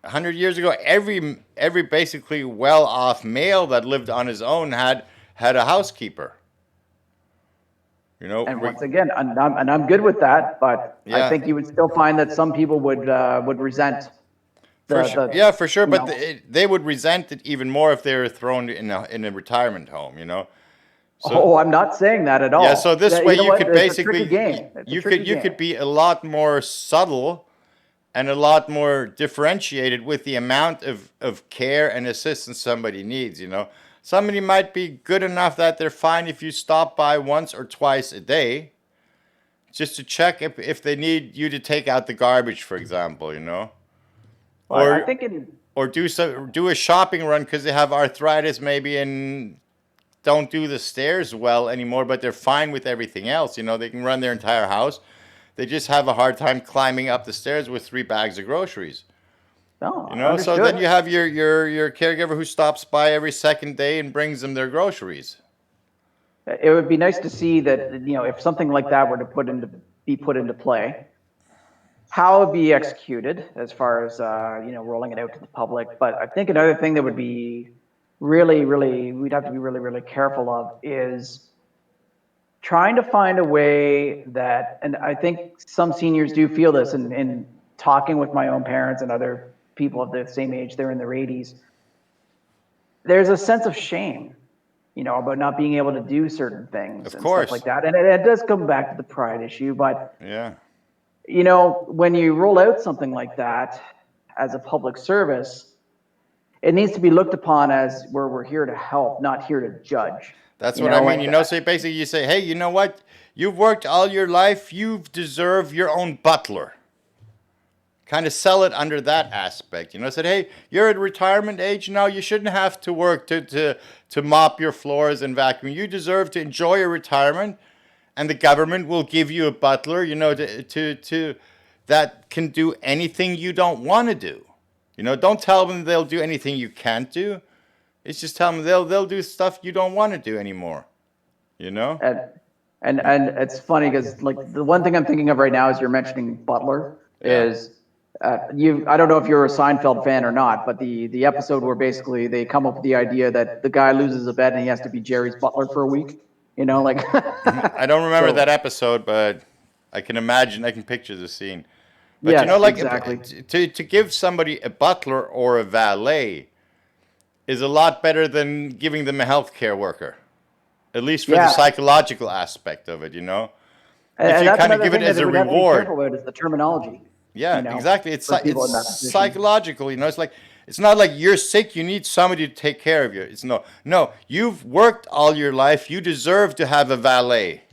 A: 100 years ago, every basically well-off male that lived on his own had a housekeeper. You know,
B: and
A: re-
B: once again, and I'm good with that. But I
A: yeah,
B: think you would still find that some people would resent
A: for sure.
B: the
A: Yeah, for sure.
B: you
A: But
B: know
A: they would resent it even more if they were thrown in a retirement home. So
B: Oh, I'm not saying that at
A: yeah, so
B: all.
A: this
B: Yeah,
A: way
B: you know
A: you
B: what?
A: could
B: It's a tricky
A: basically
B: game. It's a tricky
A: you
B: game.
A: could be a lot more subtle and a lot more differentiated with the amount of care and assistance somebody needs. Somebody might be good enough that they're fine if you stop by once or twice a day just to check if they need you to take out the garbage, for example.
B: Well, I
A: or
B: think in
A: or do a shopping run because they have arthritis maybe and don't do the stairs well anymore, but they're fine with everything else. They can run their entire house. They just have a hard time climbing up the stairs with 3 bags of groceries.
B: no,
A: So then
B: understood.
A: you have your caregiver who stops by every second day and brings them their groceries.
B: It would be nice to see that if something like that were to be put into play, how it would be executed as far as rolling it out to the public. But I think another thing that would be really, really we'd have to be really, really careful of is trying to find a way that, and I think some seniors do feel this in talking with my own parents and other people of the same age, they're in their 80s. There's a sense of shame, about not being able to do certain things
A: Of
B: and stuff like
A: course.
B: that. And it does come back to the pride issue. But,
A: Yeah.
B: when you roll out something like that as a public service, it needs to be looked upon as where we're here to help, not here to judge.
A: That's
B: You
A: what I
B: know,
A: mean.
B: and
A: So basically you say, hey, you know what? You've worked all your life. You deserve your own butler. Kind of sell it under that aspect. Said, hey, you're at retirement age now. You shouldn't have to work to mop your floors and vacuum. You deserve to enjoy your retirement, and the government will give you a butler. To that can do anything you don't want to do. Don't tell them they'll do anything you can't do. It's just tell them they'll do stuff you don't want to do anymore. You know?
B: and and it's funny because like the one thing I'm thinking of right now as you're mentioning Butler
A: Yeah.
B: is you. I don't know if you're a Seinfeld fan or not, but the episode where basically they come up with the idea that the guy loses a bet and he has to be Jerry's butler for a week. Like
A: I don't remember that
B: so.
A: episode, but I can imagine. I can picture the scene. But
B: Yes,
A: like
B: exactly.
A: to give somebody a butler or a valet is a lot better than giving them a healthcare worker. At least for the
B: Yeah,
A: psychological aspect of it. If
B: and
A: you
B: that's
A: kind of
B: another
A: give it
B: thing that
A: as
B: they
A: a
B: would have to be
A: reward.
B: careful about is the terminology.
A: Yeah, exactly. It's
B: For
A: it's
B: people in that position.
A: psychological. It's not like you're sick. You need somebody to take care of you. It's no. You've worked all your life. You deserve to have a valet.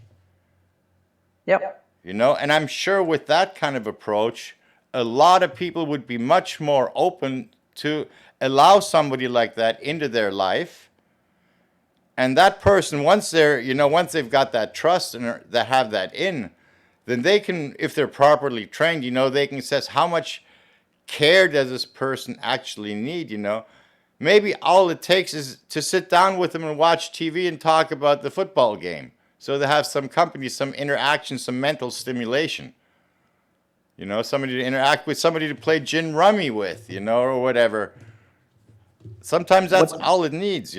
B: Yep.
A: And I'm sure with that kind of approach, a lot of people would be much more open to allow somebody like that into their life. And that person, once they've got that trust and they have that then they can, if they're properly trained, they can assess how much care does this person actually need. Maybe all it takes is to sit down with them and watch TV and talk about the football game. So they have some company, some interaction, some mental stimulation. Somebody to interact with, somebody to play gin rummy with, or whatever. Sometimes that's
B: What's
A: all it needs.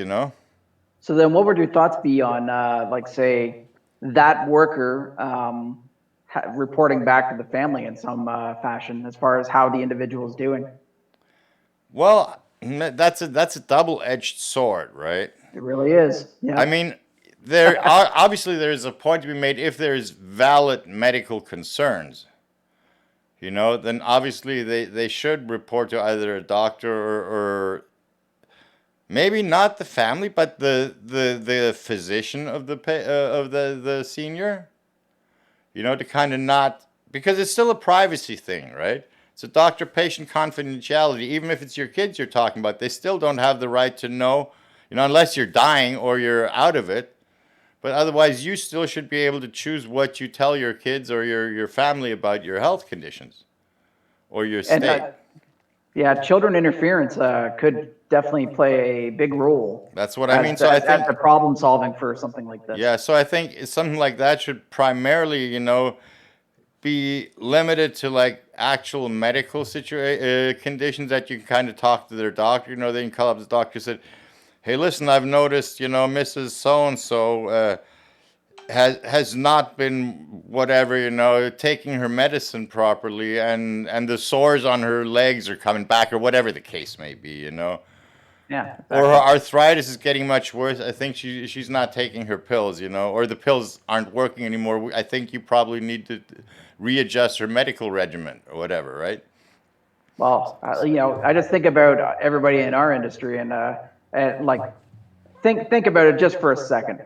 B: So then, what would your thoughts be on, like, say, that worker reporting back to the family in some fashion as far as how the individual is doing?
A: Well, that's a double-edged sword, right?
B: It really is.
A: I
B: Yeah.
A: mean, obviously there's a point to be made if there's valid medical concerns. then obviously they should report to either a doctor or maybe not the family, but the physician of the senior. To kind of not, because it's still a privacy thing, right? It's a doctor-patient confidentiality. Even if it's your kids you're talking about, they still don't have the right to know, unless you're dying or you're out of it. But otherwise, you still should be able to choose what you tell your kids or your family about your health conditions or your
B: And
A: state.
B: yeah, children interference could definitely play a big role
A: That's what I mean. So I
B: as
A: think,
B: the problem solving for something like this.
A: yeah, so I think something like that should primarily, be limited to like actual medical conditions that you can kind of talk to their doctor. They can call up the doctor and say, "Hey, listen, I've noticed, Mrs. So and so has not been whatever, taking her medicine properly, and the sores on her legs are coming back, or whatever the case may be."
B: Yeah,
A: Or her
B: exactly.
A: arthritis is getting much worse. I think she's not taking her pills, or the pills aren't working anymore. I think you probably need to readjust her medical regimen or whatever, right?
B: Well, I just think about everybody in our industry, and like think about it just for a second.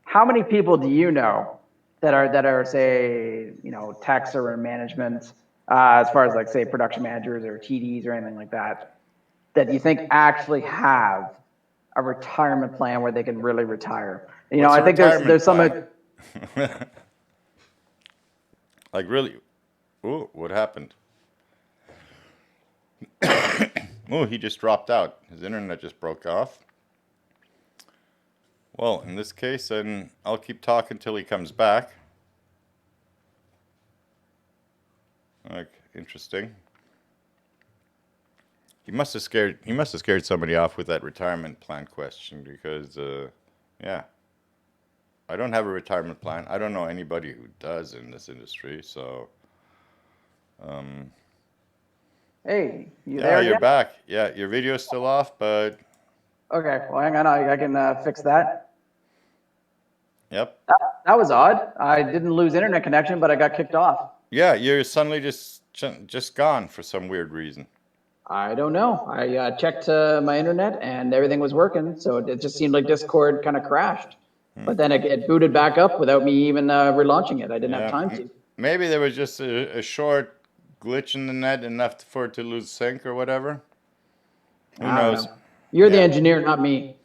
B: How many people do you know that are say techs or in management, as far as like say production managers or TDs or anything like that you think actually have a retirement plan where they can really retire?
A: What's
B: I
A: a
B: think there's
A: retirement
B: some.
A: plan? Like really? Ooh, what happened? Ooh, he just dropped out. His internet just broke off. Well, in this case, then I'll keep talking till he comes back. Like, interesting. He must have scared somebody off with that retirement plan question because, yeah, I don't have a retirement plan. I don't know anybody who does in this industry. So,
B: Hey, you
A: yeah,
B: there
A: you're
B: again?
A: back. Yeah, your video's still off, but
B: Okay, well, hang on, I can fix that.
A: yep.
B: That was odd. I didn't lose internet connection, but I got kicked off.
A: Yeah, you're suddenly just gone for some weird reason.
B: I don't know. I checked my internet and everything was working, so it just seemed like Discord kind of crashed. But then it booted back up without me even relaunching it. I didn't have
A: Yeah,
B: time to.
A: maybe there was just a short glitch in the net enough for it to lose sync or whatever. Who
B: I don't
A: knows?
B: know. You're the
A: Yeah.
B: engineer, not me.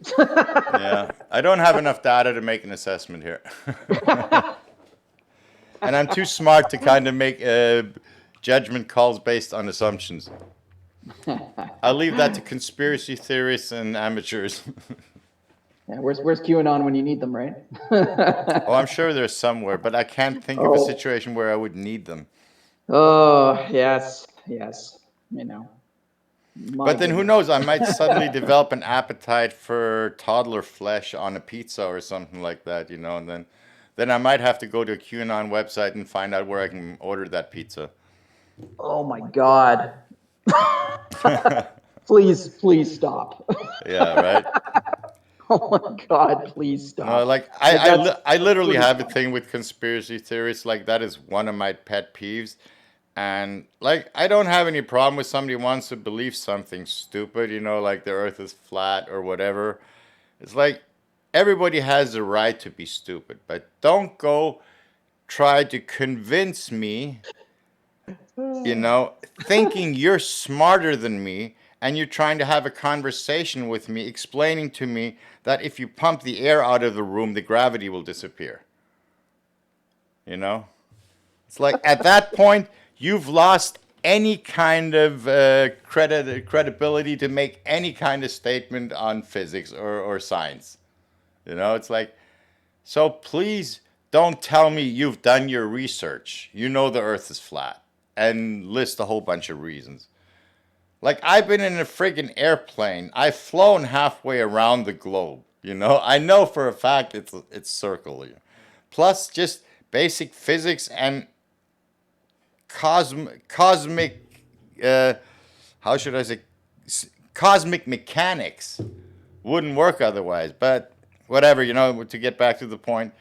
A: Yeah, I don't have enough data to make an assessment here. And I'm too smart to kind of make judgment calls based on assumptions. I'll leave that to conspiracy theorists and amateurs.
B: Yeah, where's QAnon when you need them, right?
A: Oh, I'm sure there's somewhere, but I can't think of a
B: Oh,
A: situation where I would need them.
B: oh, yes, yes. My
A: But then who
B: goodness.
A: knows? I might suddenly develop an appetite for toddler flesh on a pizza or something like that, and then I might have to go to a QAnon website and find out where I can order that pizza.
B: Oh my God. Please stop.
A: Yeah, right.
B: Oh my God, please
A: No,
B: stop.
A: like I,
B: Like
A: I,
B: that's
A: li- I
B: that's
A: literally
B: pretty
A: have a
B: funny.
A: thing with conspiracy theories. Like that is one of my pet peeves, and like I don't have any problem with somebody who wants to believe something stupid, like the Earth is flat or whatever. It's like everybody has the right to be stupid, but don't go try to convince me, thinking you're smarter than me, and you're trying to have a conversation with me, explaining to me that if you pump the air out of the room, the gravity will disappear. You know? It's like at that point, you've lost any kind of credibility to make any kind of statement on physics or science. It's like, so please don't tell me you've done your research. You know the earth is flat and list a whole bunch of reasons. Like, I've been in a friggin' airplane. I've flown halfway around the globe. I know for a fact it's circular. Plus, just basic physics and cosmic, how should I say, cosmic mechanics wouldn't work otherwise. But whatever, to get back to the point,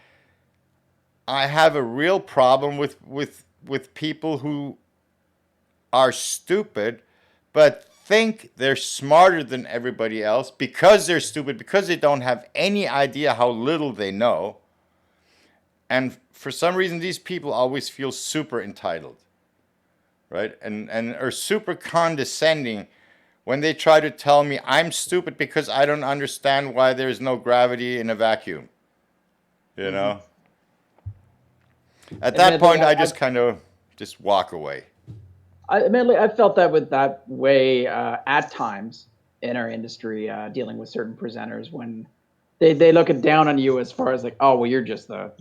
A: I have a real problem with people who are stupid, but think they're smarter than everybody else because they're stupid, because they don't have any idea how little they know. And for some reason, these people always feel super entitled, right? And are super condescending when they try to tell me I'm stupid because I don't understand why there's no gravity in a vacuum. You
B: Hmm.
A: know? At that
B: Admittedly,
A: point, I just kind of just walk away.
B: admittedly, I felt that with that way at times in our industry, dealing with certain presenters when they look it down on you as far as like, oh well, you're just the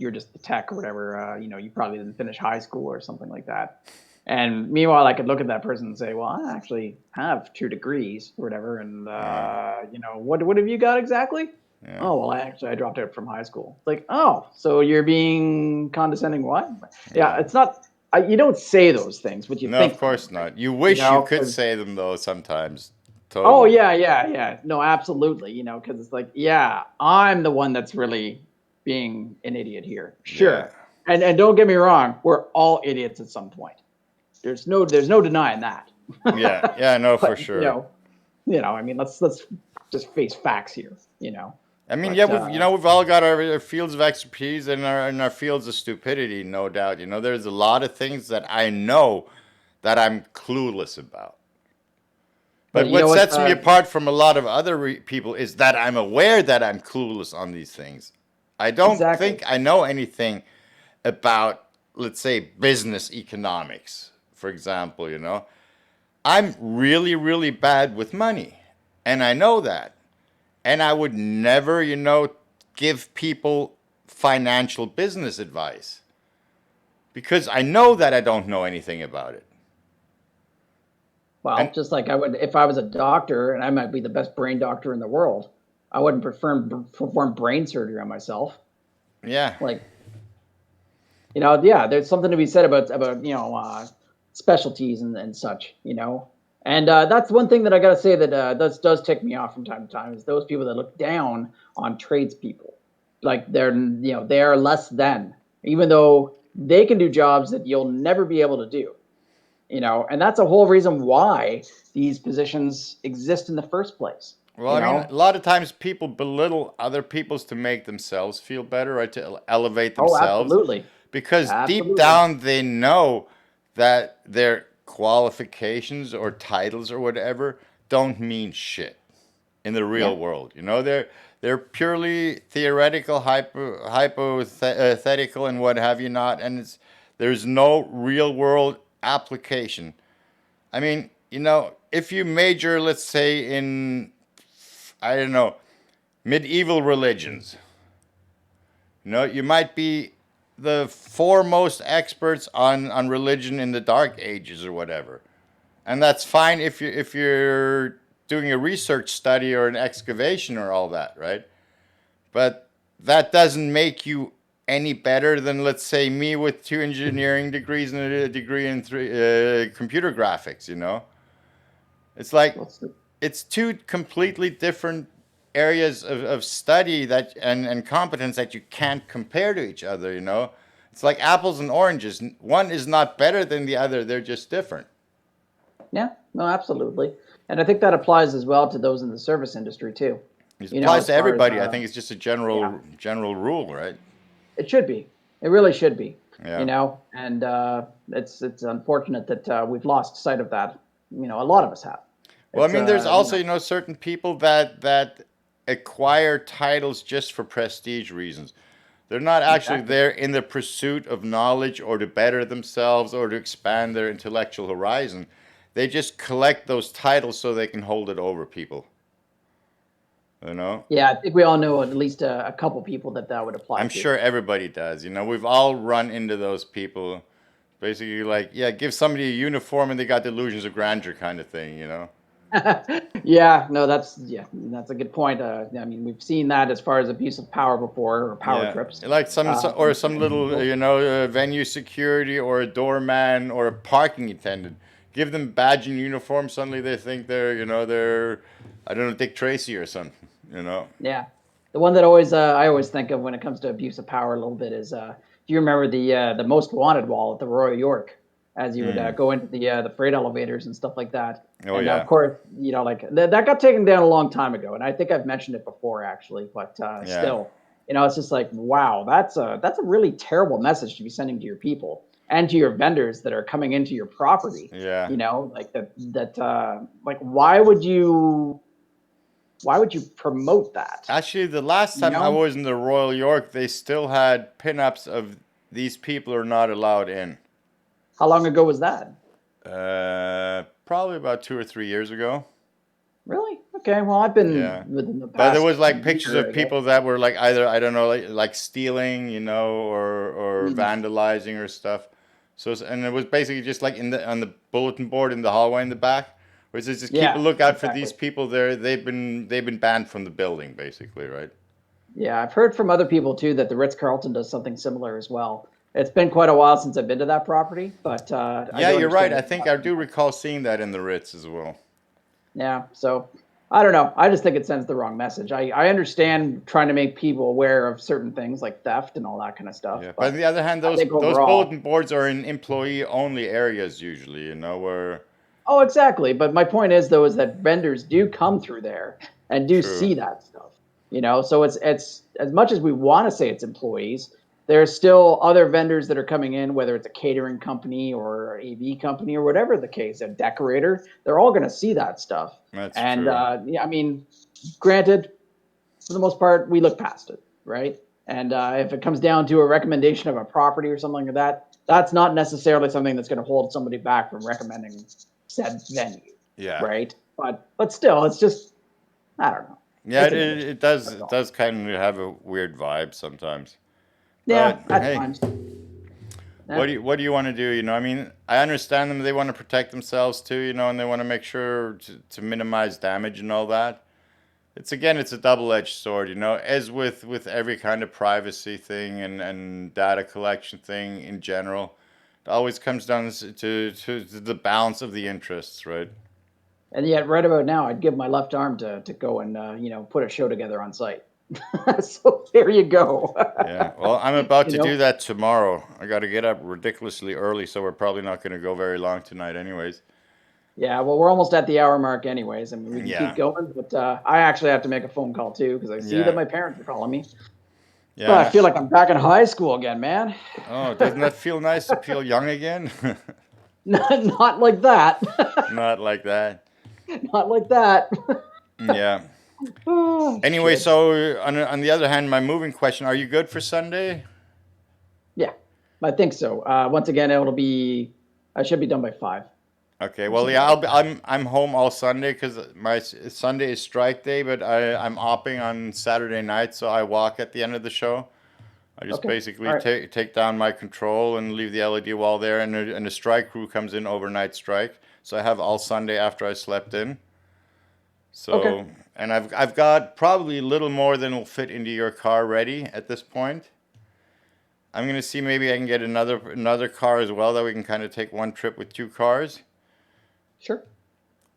B: tech or whatever. You probably didn't finish high school or something like that. And meanwhile, I could look at that person and say, well, I actually have 2 degrees or whatever, and
A: Yeah,
B: what have you got exactly?
A: yeah,
B: Oh well, I dropped out from high school. It's like, oh, so you're being condescending? What? Yeah,
A: yeah.
B: it's not. You don't say those things, but you
A: No, of
B: think them,
A: course
B: right?
A: not. You wish you could
B: 'Cause
A: say them though sometimes.
B: oh
A: Totally.
B: yeah, yeah, yeah. No, absolutely. Because it's like, yeah, I'm the one that's really being an idiot here.
A: Yeah.
B: Sure. And don't get me wrong, we're all idiots at some point. There's no denying that.
A: Yeah. Yeah, no, for
B: But
A: sure.
B: I mean, let's just face facts here.
A: I mean, yeah,
B: But
A: we've all got our fields of expertise and our fields of stupidity, no doubt. There's a lot of things that I know that I'm clueless about.
B: but
A: But
B: you know
A: what
B: what?
A: sets me apart from a lot of other people is that I'm aware that I'm clueless on these things. I don't
B: Exactly.
A: think I know anything about, let's say, business economics, for example. I'm really, really bad with money, and I know that. And I would never give people financial business advice because I know that I don't know anything about it. And
B: Well, just like I would if I was a doctor and I might be the best brain doctor in the world, I wouldn't perform brain surgery on myself.
A: yeah,
B: Like, yeah, there's something to be said about specialties and such. And that's one thing that I got to say that does tick me off from time to time is those people that look down on tradespeople, like they are less than, even though they can do jobs that you'll never be able to do. And that's a whole reason why these positions exist in the first place.
A: well,
B: You
A: I mean, a
B: know?
A: lot of times people belittle other people's to make themselves feel better, right? To elevate
B: Oh,
A: themselves
B: absolutely,
A: because deep
B: absolutely.
A: down they know that their qualifications or titles or whatever don't mean shit in the real
B: Yeah.
A: world. They're purely theoretical, hypothetical, and what have you not, and there's no real world application. I mean, if you major, let's say, in, I don't know, medieval religions, you might be the foremost experts on religion in the Dark Ages or whatever, and that's fine if you're doing a research study or an excavation or all that, right? But that doesn't make you any better than, let's say, me with 2 engineering degrees and a degree in computer graphics. It's like
B: Let's
A: it's two completely different areas of study and competence that you can't compare to each other. It's like apples and oranges. One is not better than the other, they're just different.
B: Yeah, no, absolutely. And I think that applies as well to those in the service industry too.
A: It applies
B: As
A: to
B: far as
A: everybody. I think it's just a
B: yeah,
A: general rule, right?
B: it should be. It really should be.
A: Yeah.
B: And it's unfortunate that we've lost sight of that. A lot of us have.
A: Well, I
B: It's
A: mean, there's also certain people that acquire titles just for prestige reasons. They're not actually
B: exactly.
A: there in the pursuit of knowledge or to better themselves or to expand their intellectual horizon. They just collect those titles so they can hold it over people. You know?
B: Yeah, I think we all know at least a couple people that would apply
A: I'm
B: to.
A: sure everybody does. We've all run into those people. Basically, like, yeah, give somebody a uniform and they got delusions of grandeur kind of thing.
B: Yeah, no, that's a good point. I mean, we've seen that as far as abuse of power before, or power
A: Yeah,
B: trips.
A: like or some
B: And
A: little, venue security or a doorman or a parking attendant. Give them badge and uniform. Suddenly they think they're, I don't know, Dick Tracy or something. You know.
B: yeah, the one that always I always think of when it comes to abuse of power a little bit is, do you remember the most wanted wall at the Royal York? as you would
A: Mm.
B: go into the freight elevators and stuff like that.
A: Oh
B: And of
A: yeah.
B: course, like that got taken down a long time ago, and I think I've mentioned it before actually, but
A: Yeah.
B: still, it's just like, wow, that's a really terrible message to be sending to your people and to your vendors that are coming into your property.
A: Yeah.
B: Like like why would you promote that?
A: Actually, the last
B: You
A: time I
B: know,
A: was in the Royal York, they still had pinups of these people are not allowed in.
B: how long ago was that?
A: Probably about 2 or 3 years ago.
B: Really? Okay. Well, I've been
A: Yeah.
B: within the
A: But there
B: past
A: was like pictures
B: year,
A: of
B: I guess.
A: people that were like either I don't know like stealing, or
B: Mm.
A: vandalizing or stuff. So and it was basically just like in the on the bulletin board in the hallway in the back, where it says just keep a
B: Yeah,
A: lookout for
B: exactly.
A: these people. They've been banned from the building basically, right?
B: Yeah, I've heard from other people too that the Ritz Carlton does something similar as well. It's been quite a while since I've been to that property, but I
A: Yeah,
B: do
A: you're right.
B: understand
A: I
B: what's
A: think I
B: happening
A: do
B: now.
A: recall seeing that in the Ritz as well.
B: Yeah, so I don't know. I just think it sends the wrong message. I understand trying to make people aware of certain things like theft and all that kind of stuff,
A: Yeah, but on
B: but
A: the other hand,
B: I
A: those
B: think
A: those bulletin
B: overall,
A: boards are in employee only areas usually, where
B: oh, exactly. But my point is though is that vendors do come through there and do
A: true.
B: see that stuff. So it's as much as we want to say it's employees, there's still other vendors that are coming in, whether it's a catering company or an AV company or whatever the case, a decorator. They're all going to see that stuff.
A: That's
B: And
A: true.
B: yeah, I mean, granted, for the most part, we look past it, right? And if it comes down to a recommendation of a property or something like that, that's not necessarily something that's going to hold somebody back from recommending said venue,
A: Yeah.
B: right? But still, it's just, I don't know.
A: Yeah,
B: It's
A: it,
B: an
A: it
B: image
A: it
B: thing.
A: does
B: That's
A: it
B: all.
A: does kind of have a weird vibe sometimes.
B: Yeah,
A: But
B: at
A: hey,
B: times.
A: what
B: Yeah,
A: do you want to do? I mean, I understand them. They want to protect themselves too, and they want to make sure to minimize damage and all that. It's a double-edged sword, as with every kind of privacy thing and data collection thing in general. It always comes down to the balance of the interests, right?
B: and yet right about now, I'd give my left arm to go and put a show together on site. So there you go.
A: Yeah. Well, I'm about
B: you
A: to do
B: know.
A: that tomorrow. I got to get up ridiculously early, so we're probably not going to go very long tonight, anyways.
B: Yeah, well, we're almost at the hour mark, anyways. I mean, we can keep
A: Yeah.
B: going, but I actually have to make a phone call too because I see that
A: Yeah.
B: my parents are calling me.
A: Yeah.
B: Oh, I feel like I'm back in high school again, man.
A: Oh, doesn't that feel nice to feel young again?
B: Not like that.
A: Not like that.
B: Not like that.
A: Yeah.
B: Oh,
A: Anyway,
B: shit.
A: so on the other hand, my moving question: are you good for Sunday?
B: Yeah, I think so. Once again, I should be done by 5
A: Okay.
B: or
A: Well,
B: something
A: yeah,
B: like that.
A: I'm home all Sunday because Sunday is strike day, but I'm opping on Saturday night, so I walk at the end of the show. I just
B: Okay. All
A: basically
B: right.
A: take down my control and leave the LED wall there, and the strike crew comes in overnight strike. So I have all Sunday after I slept in.
B: Okay.
A: So and I've got probably a little more than will fit into your car ready at this point. I'm gonna see maybe I can get another car as well that we can kind of take one trip with two cars.
B: Sure.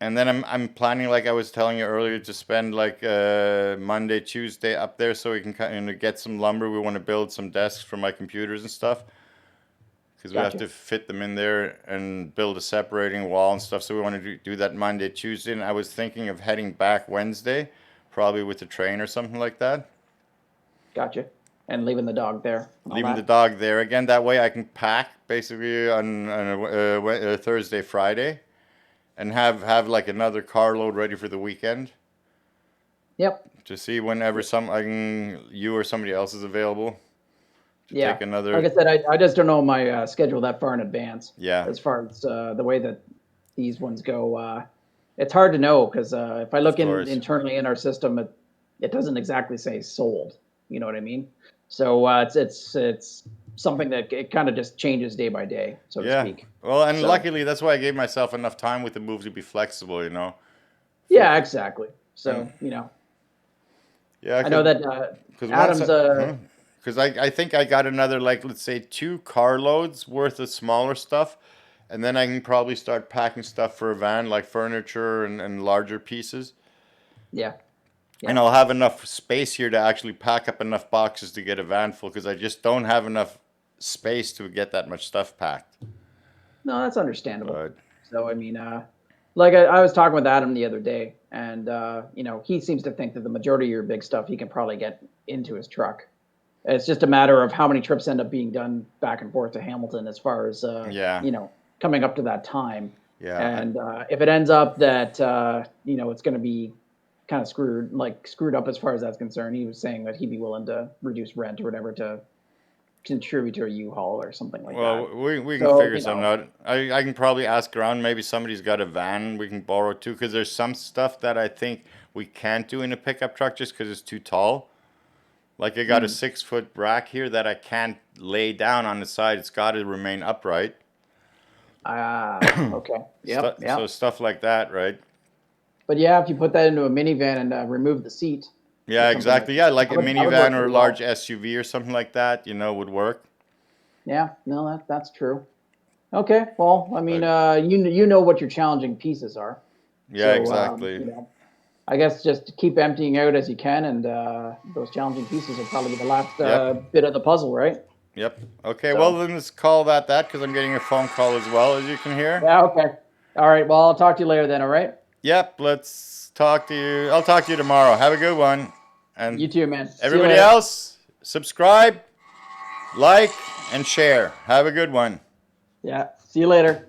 A: And then I'm planning like I was telling you earlier to spend like Monday, Tuesday up there so we can kind of get some lumber. We want to build some desks for my computers and stuff because we have
B: Gotcha.
A: to fit them in there and build a separating wall and stuff. So we want to do that Monday, Tuesday. And I was thinking of heading back Wednesday, probably with the train or something like that.
B: Gotcha. And leaving the dog there and all
A: Leaving the
B: that.
A: dog there again. That way I can pack basically on a Thursday, Friday, and have like another carload ready for the weekend
B: Yep.
A: to see whenever you or somebody else is available to
B: Yeah.
A: take
B: Like I
A: another.
B: said, I just don't know my schedule that far in advance
A: Yeah,
B: as far as the way that these ones go. It's hard to know because if I
A: of
B: look in
A: course.
B: internally in our system, it doesn't exactly say sold. You know what I mean? So it's something that it kind of just changes day by day, so to
A: Yeah.
B: speak.
A: Well, and
B: So
A: luckily that's why I gave myself enough time with the move to be flexible. For
B: yeah, exactly.
A: and
B: So
A: yeah,
B: I know that
A: because once
B: Adam's
A: because I think I got another like let's say two carloads worth of smaller stuff, and then I can probably start packing stuff for a van like furniture and larger pieces.
B: yeah,
A: And
B: yeah.
A: I'll have enough space here to actually pack up enough boxes to get a van full because I just don't have enough space to get that much stuff packed.
B: No, that's understandable.
A: But
B: So I mean, like I was talking with Adam the other day, and you know, he seems to think that the majority of your big stuff he can probably get into his truck. It's just a matter of how many trips end up being done back and forth to Hamilton as far as
A: yeah,
B: you know, coming up to that time.
A: yeah.
B: And if it ends up that you know, it's going to be kind of screwed up as far as that's concerned, he was saying that he'd be willing to reduce rent or whatever to contribute to a U-Haul or something like that.
A: Well, we can
B: So,
A: figure
B: you
A: something
B: know,
A: out. I can probably ask around. Maybe somebody's got a van we can borrow too. Because there's some stuff that I think we can't do in a pickup truck just because it's too tall. Like I got a
B: mm,
A: 6 foot rack here that I can't lay down on the side. It's got to remain upright.
B: okay. Yep,
A: So
B: yep.
A: stuff like that, right?
B: But yeah, if you put that into a minivan and remove the seat or
A: Yeah,
B: something like
A: exactly. Yeah, like a
B: that would work
A: minivan or a
B: pretty
A: large
B: well.
A: SUV or something like that, would work.
B: Yeah, no, that's true. Okay, well, I mean,
A: But
B: you know what your challenging pieces are,
A: yeah,
B: so
A: exactly.
B: you know, I guess just keep emptying out as you can, and those challenging pieces will probably be the last
A: Yep.
B: bit of the puzzle, right?
A: Yep. Okay, well
B: So
A: then let's call that because I'm getting a phone call as well, as you can hear.
B: yeah, okay, all right. Well, I'll talk to you later then. All right.
A: Yep, let's talk to you. I'll talk to you tomorrow. Have a good one.
B: You
A: And
B: too, man. See you
A: everybody
B: later.
A: else, subscribe, like, and share. Have a good one.
B: Yeah. See you later.